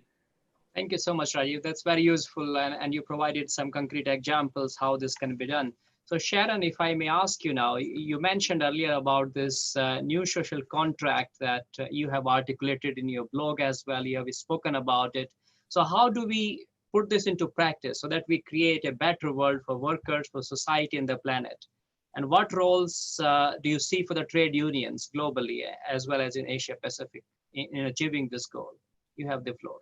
Speaker 18: Thank you so much, Rajiv. That's very useful. And you provided some concrete examples how this can be done. So Sharon, if I may ask you now, you mentioned earlier about this new social contract that you have articulated in your blog as well. You have spoken about it. So how do we put this into practice so that we create a better world for workers, for society and the planet? And what roles do you see for the trade unions globally, as well as in Asia Pacific, in achieving this goal? You have the floor.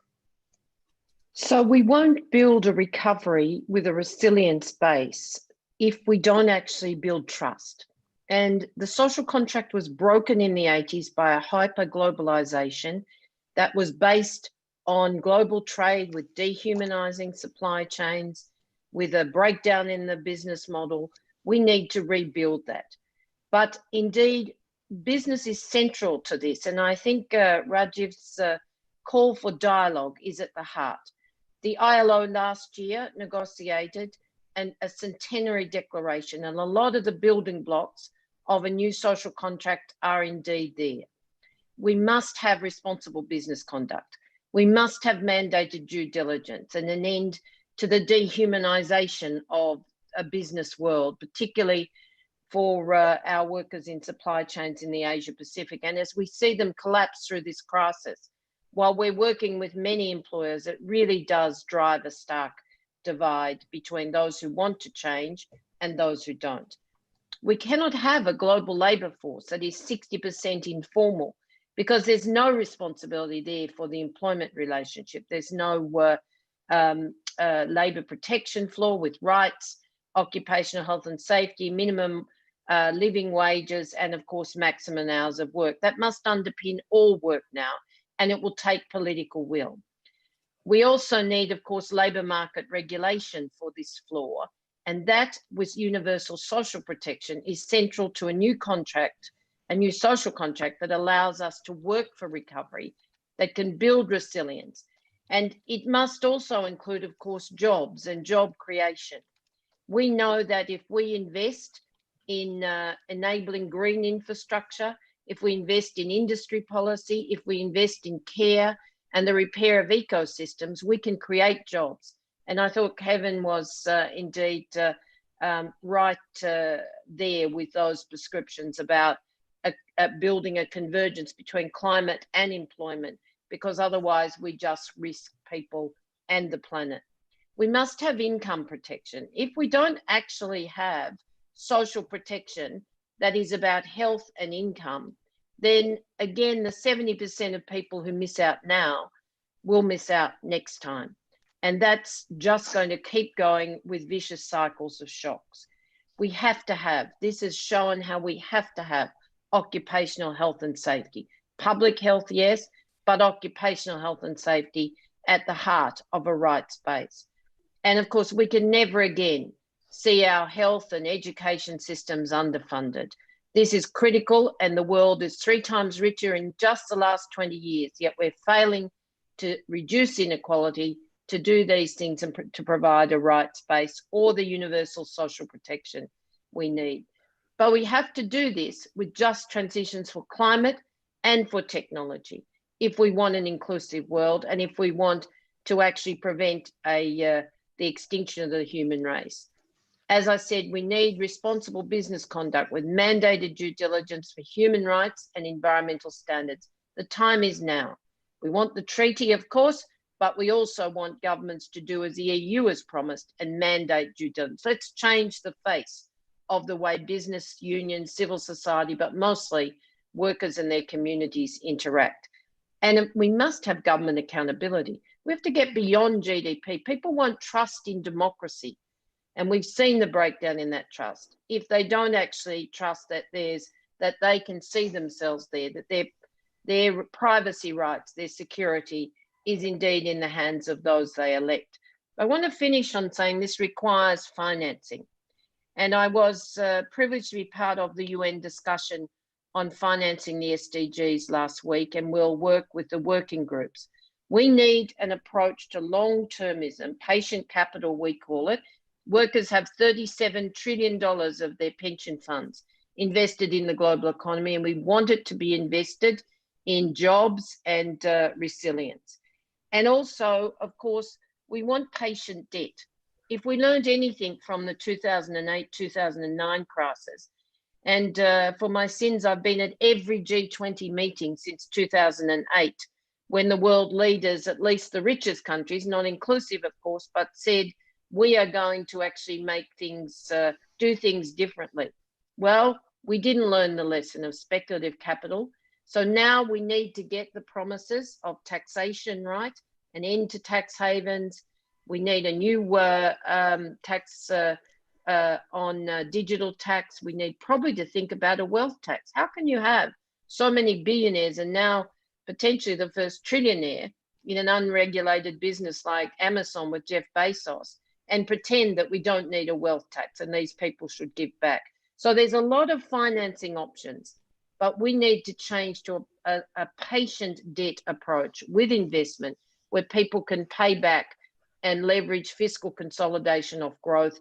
Speaker 13: So we won't build a recovery with a resilience base if we don't actually build trust. And the social contract was broken in the 80s by a hyper-globalization that was based on global trade with dehumanizing supply chains, with a breakdown in the business model. We need to rebuild that. But indeed, business is central to this. And I think Rajiv's call for dialogue is at the heart. The ILO last year negotiated a centenary declaration, and a lot of the building blocks of a new social contract are indeed there. We must have responsible business conduct. We must have mandated due diligence and an end to the dehumanization of a business world, particularly for our workers in supply chains in the Asia Pacific. And as we see them collapse through this crisis, while we're working with many employers, it really does drive a stark divide between those who want to change and those who don't. We cannot have a global labour force that is 60% informal, because there's no responsibility there for the employment relationship. There's no labour protection floor with rights, occupational health and safety, minimum living wages, and of course, maximum hours of work. That must underpin all work now, and it will take political will. We also need, of course, labour market regulation for this floor, and that with universal social protection is central to a new contract, a new social contract that allows us to work for recovery, that can build resilience. And it must also include, of course, jobs and job creation. We know that if we invest in enabling green infrastructure, if we invest in industry policy, if we invest in care and the repair of ecosystems, we can create jobs. And I thought Kevin was indeed right there with those prescriptions about at building a convergence between climate and employment, because otherwise we just risk people and the planet. We must have income protection. If we don't actually have social protection that is about health and income, then again, the 70% of people who miss out now will miss out next time. And that's just going to keep going with vicious cycles of shocks. We have to have, this has shown how we have to have occupational health and safety. Public health, yes, but occupational health and safety at the heart of a rights base. And of course, we can never again see our health and education systems underfunded. This is critical, and the world is 3 times richer in just the last 20 years, yet we're failing to reduce inequality, to do these things and to provide a rights base or the universal social protection we need. But we have to do this with just transitions for climate and for technology if we want an inclusive world and if we want to actually prevent the extinction of the human race. As I said, we need responsible business conduct with mandated due diligence for human rights and environmental standards. The time is now. We want the treaty, of course, but we also want governments to do as the EU has promised and mandate due diligence. Let's change the face of the way business, unions, civil society, but mostly workers and their communities interact. And we must have government accountability. We have to get beyond GDP. People want trust in democracy. And we've seen the breakdown in that trust. If they don't actually trust that that they can see themselves there, that their privacy rights, their security is indeed in the hands of those they elect. I want to finish on saying this requires financing. And I was privileged to be part of the UN discussion on financing the SDGs last week, and we'll work with the working groups. We need an approach to long-termism, patient capital we call it. Workers have $37 trillion of their pension funds invested in the global economy, and we want it to be invested in jobs and resilience. And also, of course, we want patient debt. If we learned anything from the 2008-2009 crisis, and for my sins, I've been at every G20 meeting since 2008, when the world leaders, at least the richest countries, not inclusive of course, but said, we are going to actually make things, do things differently. Well, we didn't learn the lesson of speculative capital. So now we need to get the promises of taxation right, an end to tax havens. We need a new tax on digital tax. We need probably to think about a wealth tax. How can you have so many billionaires and now potentially the first trillionaire in an unregulated business like Amazon with Jeff Bezos, and pretend that we don't need a wealth tax and these people should give back? So there's a lot of financing options, but we need to change to a patient debt approach with investment where people can pay back and leverage fiscal consolidation of growth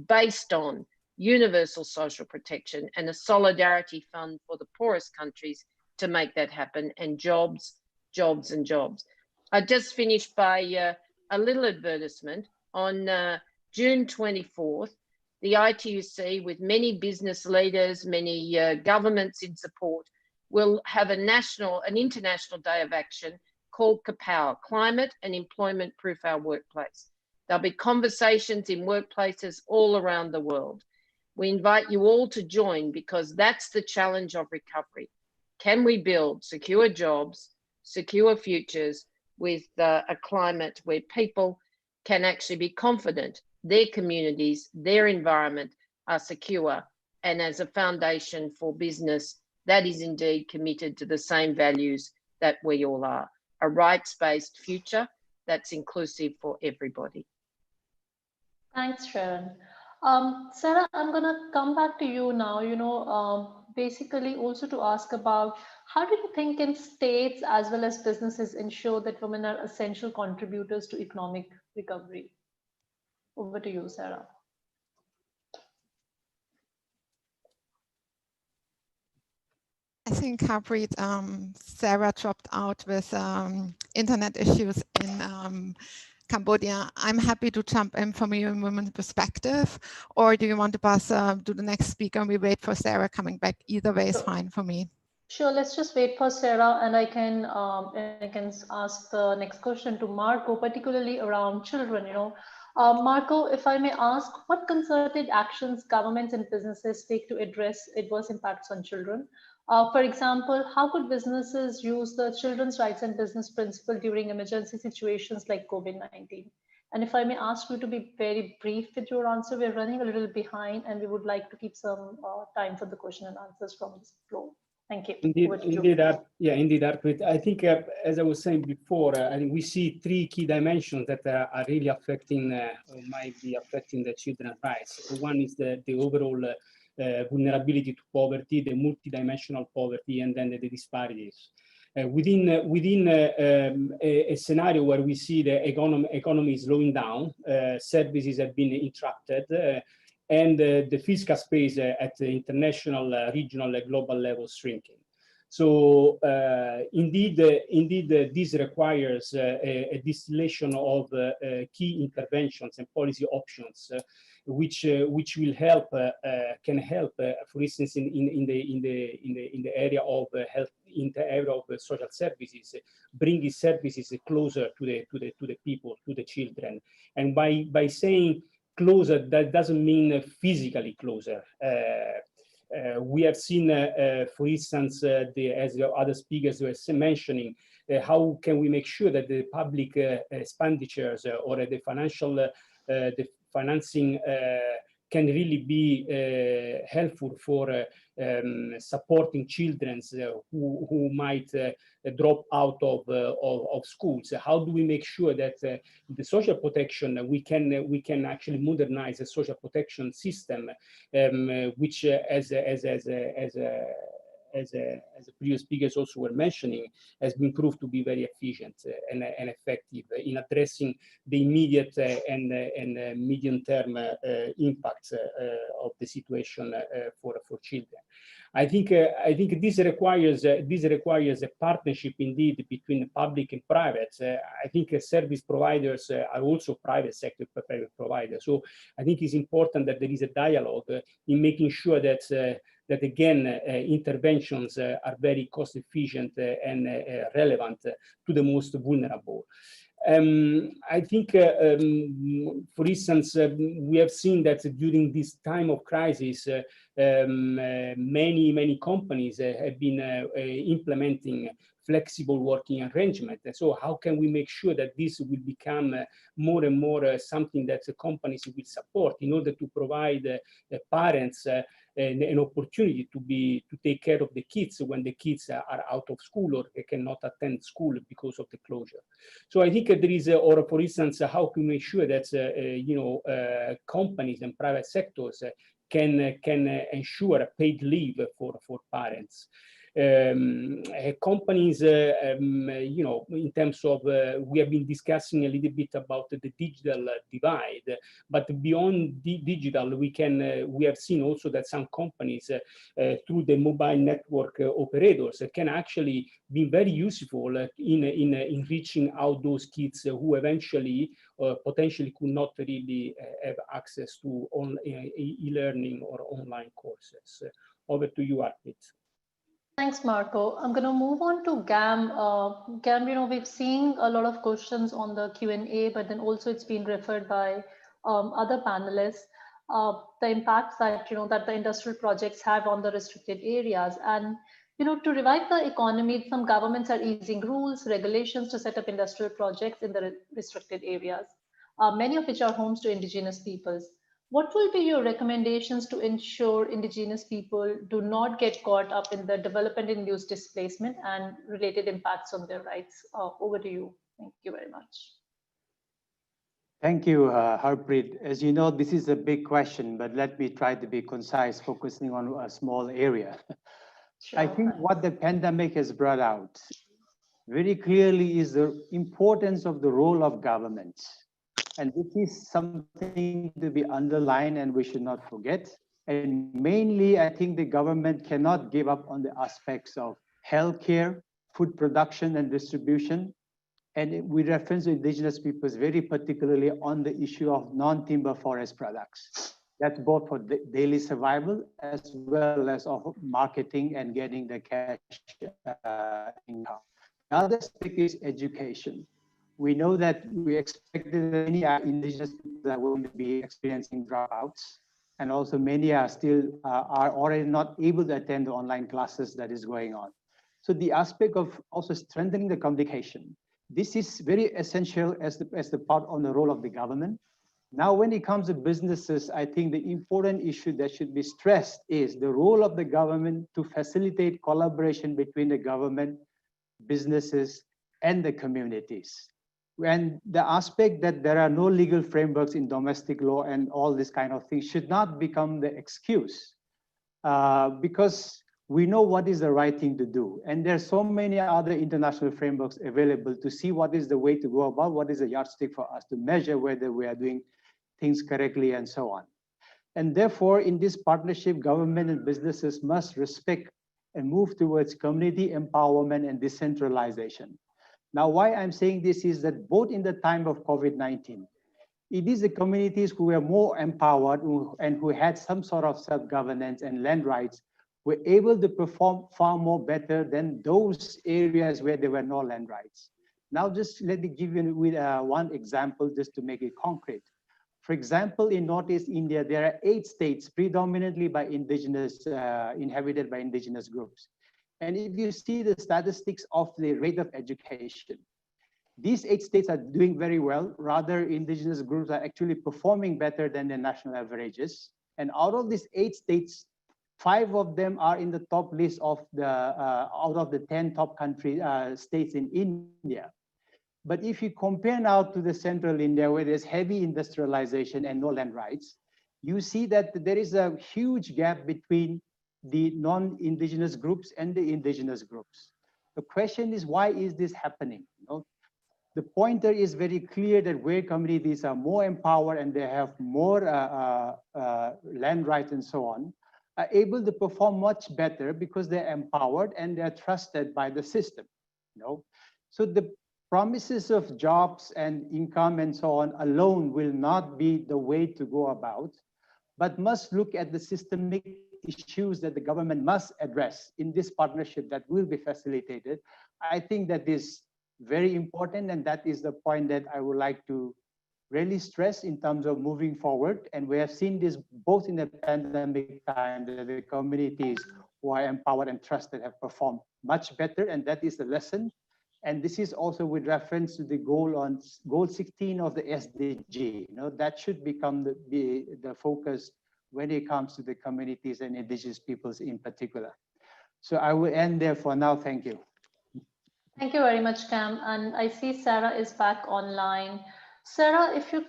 Speaker 13: based on universal social protection and a solidarity fund for the poorest countries to make that happen, and jobs, jobs and jobs. I just finished by a little advertisement. On June 24th, the ITUC, with many business leaders, many governments in support, will have an international day of action called Kapow, Climate and Employment Proof Our Workplace. There'll be conversations in workplaces all around the world. We invite you all to join because that's the challenge of recovery. Can we build secure jobs, secure futures with a climate where people can actually be confident their communities, their environment are secure, and as a foundation for business that is indeed committed to the same values that we all are, a rights-based future that's inclusive for everybody.
Speaker 17: Thanks, Sharon. Sarah, I'm gonna come back to you now, basically also to ask about how do you think can states as well as businesses ensure that women are essential contributors to economic recovery? Over to you, Sarah.
Speaker 19: I think Harpreet, Sarah dropped out with internet issues in Cambodia. I'm happy to jump in from a women's perspective, or do you want to pass to the next speaker and we wait for Sarah coming back? Either way is fine for me.
Speaker 17: Sure, let's just wait for Sarah, and I can ask the next question to Marco, particularly around children. Marco, if I may ask, what concerted actions governments and businesses take to address adverse impacts on children? For example, how could businesses use the children's rights and business principle during emergency situations like COVID-19? And if I may ask you to be very brief with your answer, we're running a little behind, and we would like to keep some time for the question and answers from this floor. Thank you.
Speaker 15: Indeed, Harpreet. I think, as I was saying before, I think we see three key dimensions that are really affecting, or might be affecting the children's rights. One is the overall vulnerability to poverty, the multidimensional poverty, and then the disparities. Within a scenario where we see the economy slowing down, services have been interrupted, and the fiscal space at the international, regional, and global level shrinking. So indeed, this requires a distillation of key interventions and policy options, which will help, can help, for instance, in the area of health, in the area of social services, bringing services closer to the people, to the children, and by saying closer, that doesn't mean physically closer. We have seen, for instance, as the other speakers were mentioning, how can we make sure that the public expenditures or the financing can really be helpful for supporting children who might drop out of schools. How do we make sure that the social protection, we can actually modernize the social protection system, which as the previous speakers also were mentioning, has been proved to be very efficient and effective in addressing the immediate and medium-term impacts of the situation for children. I think this requires a partnership indeed between public and private. I think service providers are also private sector providers. So I think it's important that there is a dialogue in making sure that again, interventions are very cost efficient and relevant to the most vulnerable. I think, for instance, we have seen that during this time of crisis, many companies have been implementing flexible working arrangement. And so how can we make sure that this will become more and more something that the companies will support in order to provide parents an opportunity to take care of the kids when the kids are out of school or they cannot attend school because of the closure. So I think there is, or for instance, how can we make sure that companies and private sectors can ensure paid leave for parents. Companies, in terms of, we have been discussing a little bit about the digital divide, but beyond digital, we have seen also that some companies, through the mobile network operators, can actually be very useful in reaching out those kids who eventually potentially could not really have access to e-learning or online courses. Over to you, Harpreet.
Speaker 17: Thanks, Marco. I'm going to move on to GAM. GAM, we've seen a lot of questions on the Q&A, but then also it's been referred by other panelists, the impacts that, that the industrial projects have on the restricted areas. And, to revive the economy, some governments are easing rules, regulations to set up industrial projects in the restricted areas, many of which are homes to indigenous peoples. What will be your recommendations to ensure indigenous people do not get caught up in the development-induced displacement and related impacts on their rights? Over to you. Thank you very much.
Speaker 16: Thank you, Harpreet. As you know, this is a big question, but let me try to be concise, focusing on a small area. Sure. I think what the pandemic has brought out very clearly is the importance of the role of government. And this is something to be underlined and we should not forget. And mainly, I think the government cannot give up on the aspects of healthcare, food production and distribution. And we reference indigenous peoples very particularly on the issue of non-timber forest products. That's both for daily survival as well as of marketing and getting the cash income. The other aspect is education. We know that we expected that many are indigenous people that are going to be experiencing dropouts, and also many are still are already not able to attend the online classes that is going on. So the aspect of also strengthening the communication, this is very essential as the part on the role of the government. Now, when it comes to businesses, I think the important issue that should be stressed is the role of the government to facilitate collaboration between the government, businesses, and the communities. And the aspect that there are no legal frameworks in domestic law and all this kind of thing should not become the excuse, because we know what is the right thing to do. And there's so many other international frameworks available to see what is the way to go about, what is the yardstick for us to measure whether we are doing things correctly and so on. And therefore, in this partnership, government and businesses must respect and move towards community empowerment and decentralization. Now, why I'm saying this is that both in the time of COVID-19, it is the communities who were more empowered and who had some sort of self-governance and land rights were able to perform far more better than those areas where there were no land rights. Now, just let me give you one example just to make it concrete. For example, in Northeast India, there are 8 states predominantly by indigenous, inhabited by indigenous groups. And if you see the statistics of the rate of education, these 8 states are doing very well. Rather, indigenous groups are actually performing better than the national averages. And out of these 8 states, 5 of them are in the top list of the out of the 10 top states in India. But if you compare now to the central India, where there's heavy industrialization and no land rights, you see that there is a huge gap between the non-indigenous groups and the indigenous groups. The question is, why is this happening? You know, the pointer is very clear that where communities are more empowered and they have more land rights and so on, are able to perform much better because they're empowered and they're trusted by the system. You know? So the promises of jobs and income and so on alone will not be the way to go about, but must look at the systemic issues that the government must address in this partnership that will be facilitated. I think that is very important, and that is the point that I would like to really stress in terms of moving forward. And we have seen this both in the pandemic time, that the communities who are empowered and trusted have performed much better, and that is the lesson. And this is also with reference to the goal 16 of the SDG. You know, that should become the focus when it comes to the communities and indigenous peoples in particular. So I will end there for now. Thank you.
Speaker 17: Thank you very much, Cam. And I see Sarah is back online. Sarah, if you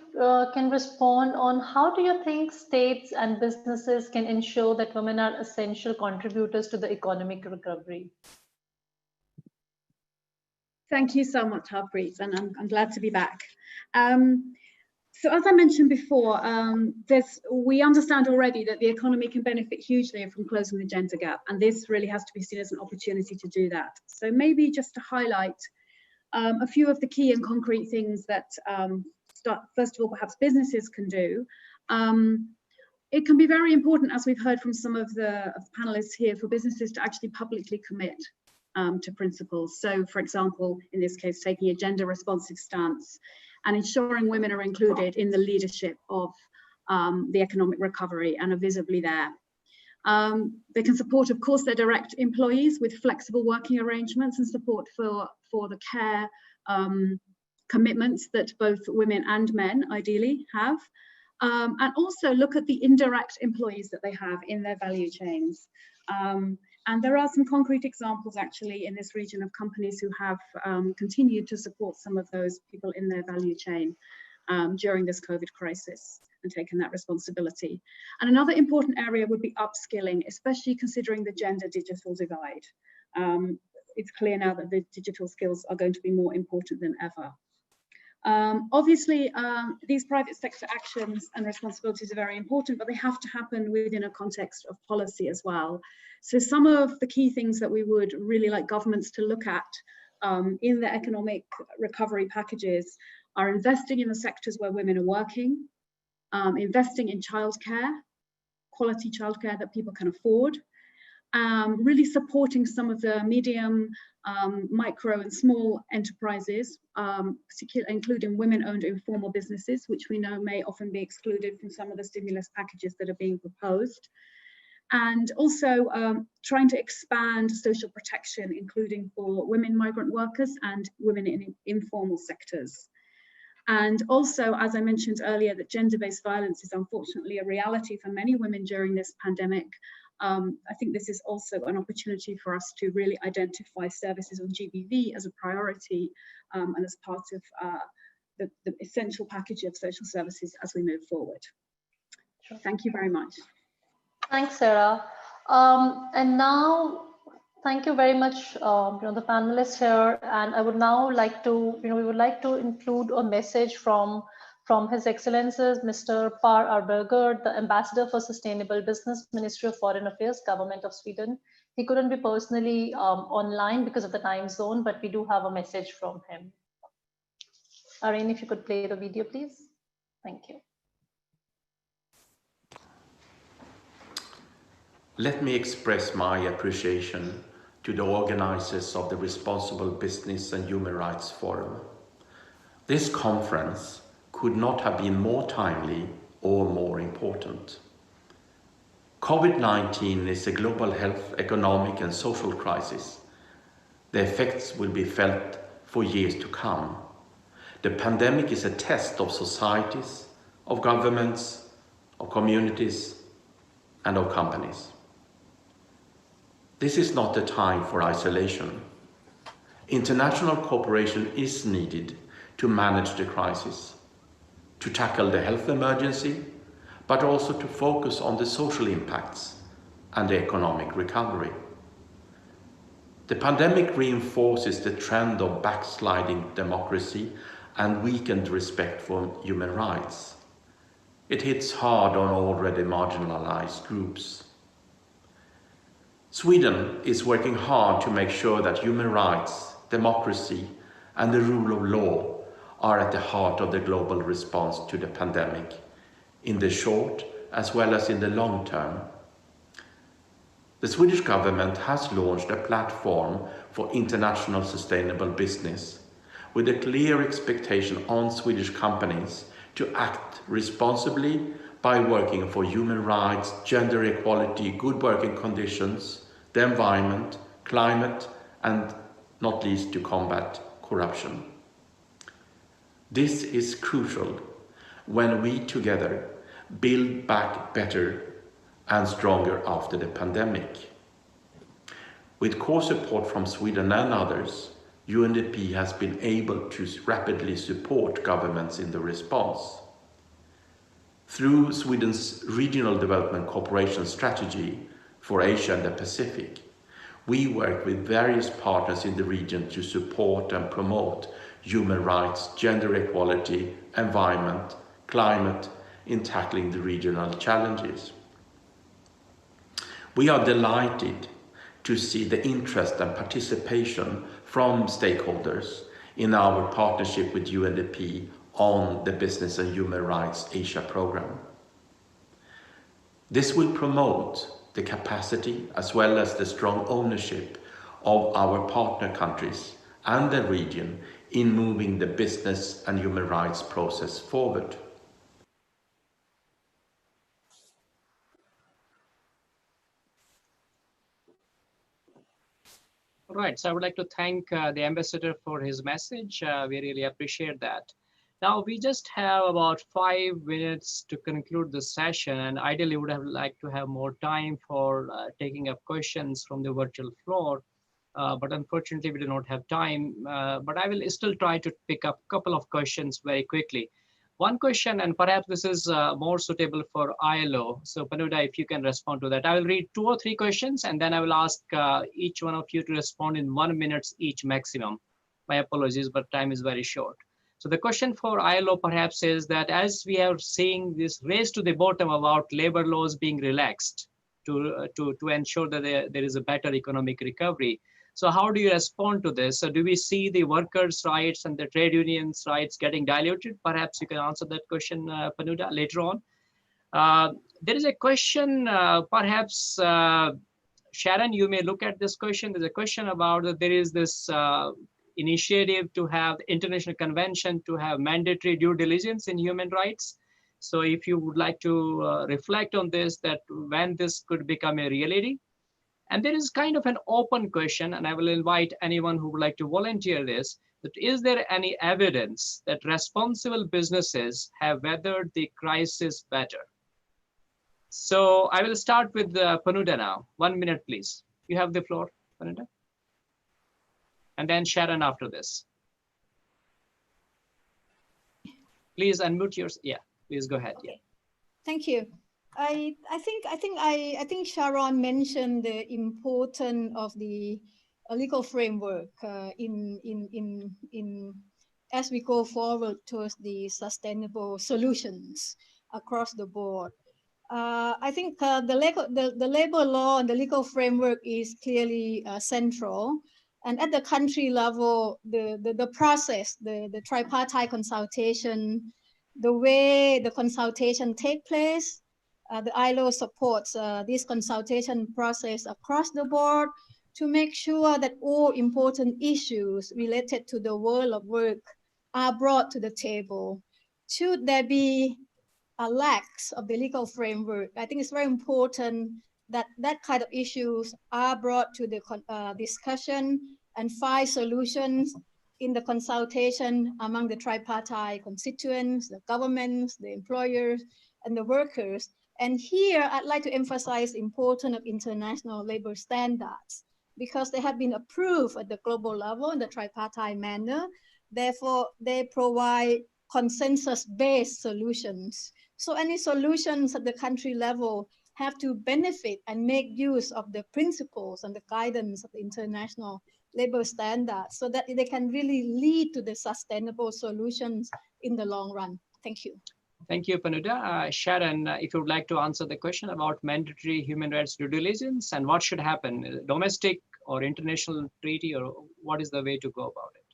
Speaker 17: can respond on how do you think states and businesses can ensure that women are essential contributors to the economic recovery?
Speaker 14: Thank you so much, Harpreet, and I'm glad to be back. So as I mentioned before, we understand already that the economy can benefit hugely from closing the gender gap, and this really has to be seen as an opportunity to do that. So maybe just to highlight a few of the key and concrete things that, first of all, perhaps businesses can do. It can be very important, as we've heard from some of the panelists here, for businesses to actually publicly commit to principles. So, for example, in this case, taking a gender responsive stance and ensuring women are included in the leadership of the economic recovery and are visibly there. They can support, of course, their direct employees with flexible working arrangements and support for the care commitments that both women and men ideally have. And also look at the indirect employees that they have in their value chains. And there are some concrete examples actually in this region of companies who have continued to support some of those people in their value chain during this COVID crisis and taken that responsibility. And another important area would be upskilling, especially considering the gender digital divide. It's clear now that the digital skills are going to be more important than ever. Obviously, these private sector actions and responsibilities are very important, but they have to happen within a context of policy as well. So some of the key things that we would really like governments to look at in the economic recovery packages are investing in the sectors where women are working, investing in childcare, quality childcare that people can afford, really supporting some of the medium, micro and small enterprises, particularly including women-owned informal businesses, which we know may often be excluded from some of the stimulus packages that are being proposed. And also trying to expand social protection, including for women migrant workers and women in informal sectors. And also, as I mentioned earlier, that gender-based violence is unfortunately a reality for many women during this pandemic. I think this is also an opportunity for us to really identify services on GBV as a priority and as part of the essential package of social services as we move forward. Sure. Thank you very much.
Speaker 17: Thanks, Sarah. And now, thank you very much, the panelists here. And I would now like to, we would like to include a message from His Excellencies, Mr. Per Arberger, the Ambassador for Sustainable Business, Ministry of Foreign Affairs, Government of Sweden. He couldn't be personally online because of the time zone, but we do have a message from him. Irene, if you could play the video, please. Thank you.
Speaker 20: Let me express my appreciation to the organizers of the Responsible Business and Human Rights Forum. This conference could not have been more timely or more important. COVID-19 is a global health, economic and social crisis. The effects will be felt for years to come. The pandemic is a test of societies, of governments, of communities and of companies. This is not the time for isolation. International cooperation is needed to manage the crisis, to tackle the health emergency, but also to focus on the social impacts and the economic recovery. The pandemic reinforces the trend of backsliding democracy and weakened respect for human rights. It hits hard on already marginalized groups. Sweden is working hard to make sure that human rights, democracy, and the rule of law are at the heart of the global response to the pandemic, in the short as well as in the long term. The Swedish government has launched a platform for international sustainable business, with a clear expectation on Swedish companies to act responsibly by working for human rights, gender equality, good working conditions, the environment, climate, and not least to combat corruption. This is crucial when we together build back better and stronger after the pandemic. With core support from Sweden and others, UNDP has been able to rapidly support governments in the response. Through Sweden's Regional Development Cooperation Strategy for Asia and the Pacific, we work with various partners in the region to support and promote human rights, gender equality, environment, climate in tackling the regional challenges. We are delighted to see the interest and participation from stakeholders in our partnership with UNDP on the Business and Human Rights Asia program. This will promote the capacity as well as the strong ownership of our partner countries and the region in moving the business and human rights process forward.
Speaker 18: All right, so I would like to thank the ambassador for his message. We really appreciate that. Now we just have about 5 minutes to conclude the session, and ideally would have liked to have more time for taking up questions from the virtual floor. But unfortunately, we do not have time. But I will still try to pick up a couple of questions very quickly. One question, and perhaps this is more suitable for ILO. So Panuda, if you can respond to that. I will read 2 or 3 questions, and then I will ask each one of you to respond in 1 minute each maximum. My apologies, but time is very short. So the question for ILO perhaps is that as we are seeing this race to the bottom about labor laws being relaxed to ensure that there is a better economic recovery. So how do you respond to this? So do we see the workers' rights and the trade unions' rights getting diluted? Perhaps you can answer that question, Panuda, later on. There is a question, perhaps, Sharon, you may look at this question. There's a question about that there is this initiative to have the International Convention to have mandatory due diligence in human rights. So if you would like to reflect on this, that when this could become a reality. And there is kind of an open question, and I will invite anyone who would like to volunteer this, that is there any evidence that responsible businesses have weathered the crisis better? So I will start with Panuda now. 1 minute, please. You have the floor, Panuda. And then Sharon after this. Please unmute yours. Yeah, please go ahead. Yeah.
Speaker 11: Thank you. I think Sharon mentioned the importance of the legal framework as we go forward towards the sustainable solutions across the board. I think the labor law and the legal framework is clearly central. And at the country level, the process, the tripartite consultation, the way the consultation take place, the ILO supports this consultation process across the board to make sure that all important issues related to the world of work are brought to the table. Should there be a lack of the legal framework, I think it's very important that that kind of issues are brought to the discussion and find solutions in the consultation among the tripartite constituents, the governments, the employers, and the workers. And here, I'd like to emphasize the importance of international labor standards because they have been approved at the global level in the tripartite manner. Therefore, they provide consensus-based solutions. So any solutions at the country level have to benefit and make use of the principles and the guidance of the international labor standards so that they can really lead to the sustainable solutions in the long run. Thank you.
Speaker 18: Thank you, Panuda. Sharon, if you would like to answer the question about mandatory human rights due diligence and what should happen, domestic or international treaty, or what is the way to go about it?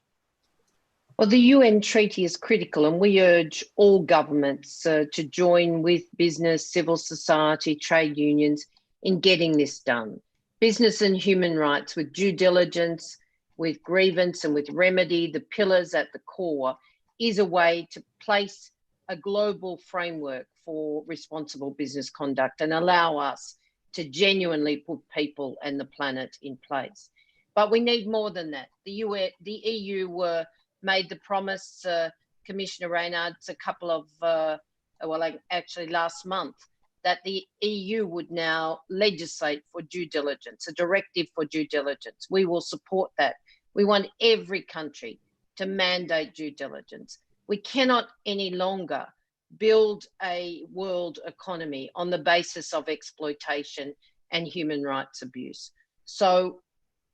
Speaker 13: Well, the UN treaty is critical, and we urge all governments to join with business, civil society, trade unions in getting this done. Business and human rights with due diligence, with grievance and with remedy, the pillars at the core, is a way to place a global framework for responsible business conduct and allow us to genuinely put people and the planet in place. But we need more than that. The EU made the promise, Commissioner Reynaerts, a couple of, actually last month, that the EU would now legislate for due diligence, a directive for due diligence. We will support that. We want every country to mandate due diligence. We cannot any longer build a world economy on the basis of exploitation and human rights abuse. So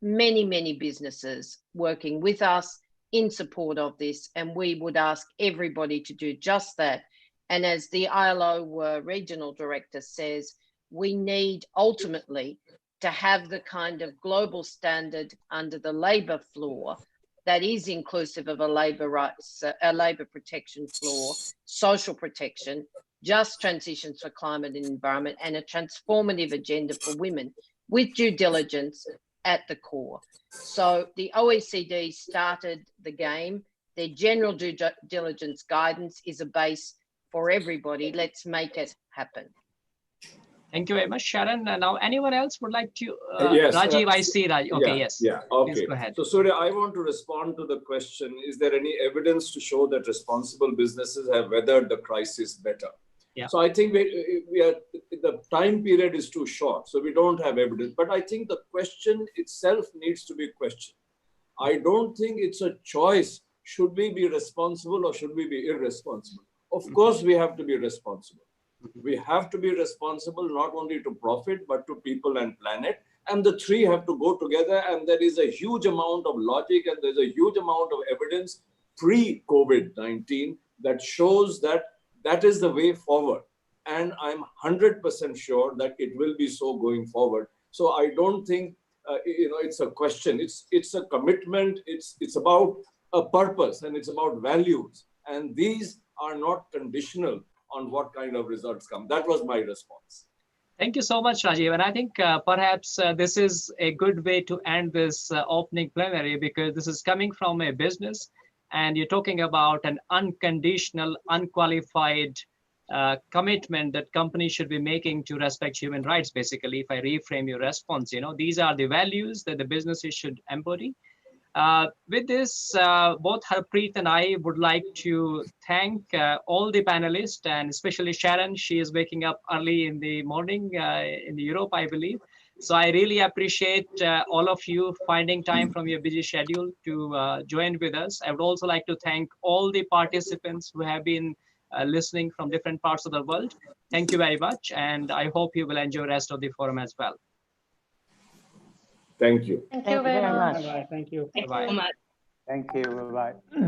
Speaker 13: many, many businesses working with us in support of this, and we would ask everybody to do just that. And as the ILO regional director says, we need ultimately to have the kind of global standard under the labour floor that is inclusive of a labour rights, a labour protection floor, social protection, just transitions for climate and environment, and a transformative agenda for women with due diligence at the core. So the OECD started the game. Their general due diligence guidance is a base for everybody. Let's make it happen.
Speaker 18: Thank you very much, Sharon. Now, anyone else would like to?
Speaker 12: Yes,
Speaker 18: Rajiv, I see Rajiv. Okay, yes.
Speaker 12: Yeah, okay.
Speaker 18: Please go ahead.
Speaker 12: So, Surya, I want to respond to the question, is there any evidence to show that responsible businesses have weathered the crisis better?
Speaker 18: Yeah.
Speaker 12: So I think the time period is too short, so we don't have evidence. But I think the question itself needs to be questioned. I don't think it's a choice. Should we be responsible or should we be irresponsible? Of course, we have to be responsible. We have to be responsible not only to profit, but to people and planet. And the three have to go together. And there is a huge amount of logic and there's a huge amount of evidence pre-COVID-19 that shows that that is the way forward. And I'm 100% sure that it will be so going forward. So I don't think it's a question. It's a commitment. It's about a purpose, and it's about values. And these are not conditional on what kind of results come. That was my response.
Speaker 18: Thank you so much, Rajiv. And I think perhaps this is a good way to end this opening plenary, because this is coming from a business and you're talking about an unconditional, unqualified commitment that companies should be making to respect human rights. Basically, if I reframe your response, these are the values that the businesses should embody. With this, both Harpreet and I would like to thank all the panelists, and especially Sharon. She is waking up early in the morning in Europe, I believe. So I really appreciate all of you finding time from your busy schedule to join with us. I would also like to thank all the participants who have been listening from different parts of the world. Thank you very much, and I hope you will enjoy the rest of the forum as well.
Speaker 12: Thank you.
Speaker 17: Thank you very much.
Speaker 15: Bye-bye. Thank you.
Speaker 18: Bye-bye.
Speaker 16: Thank you. Bye-bye.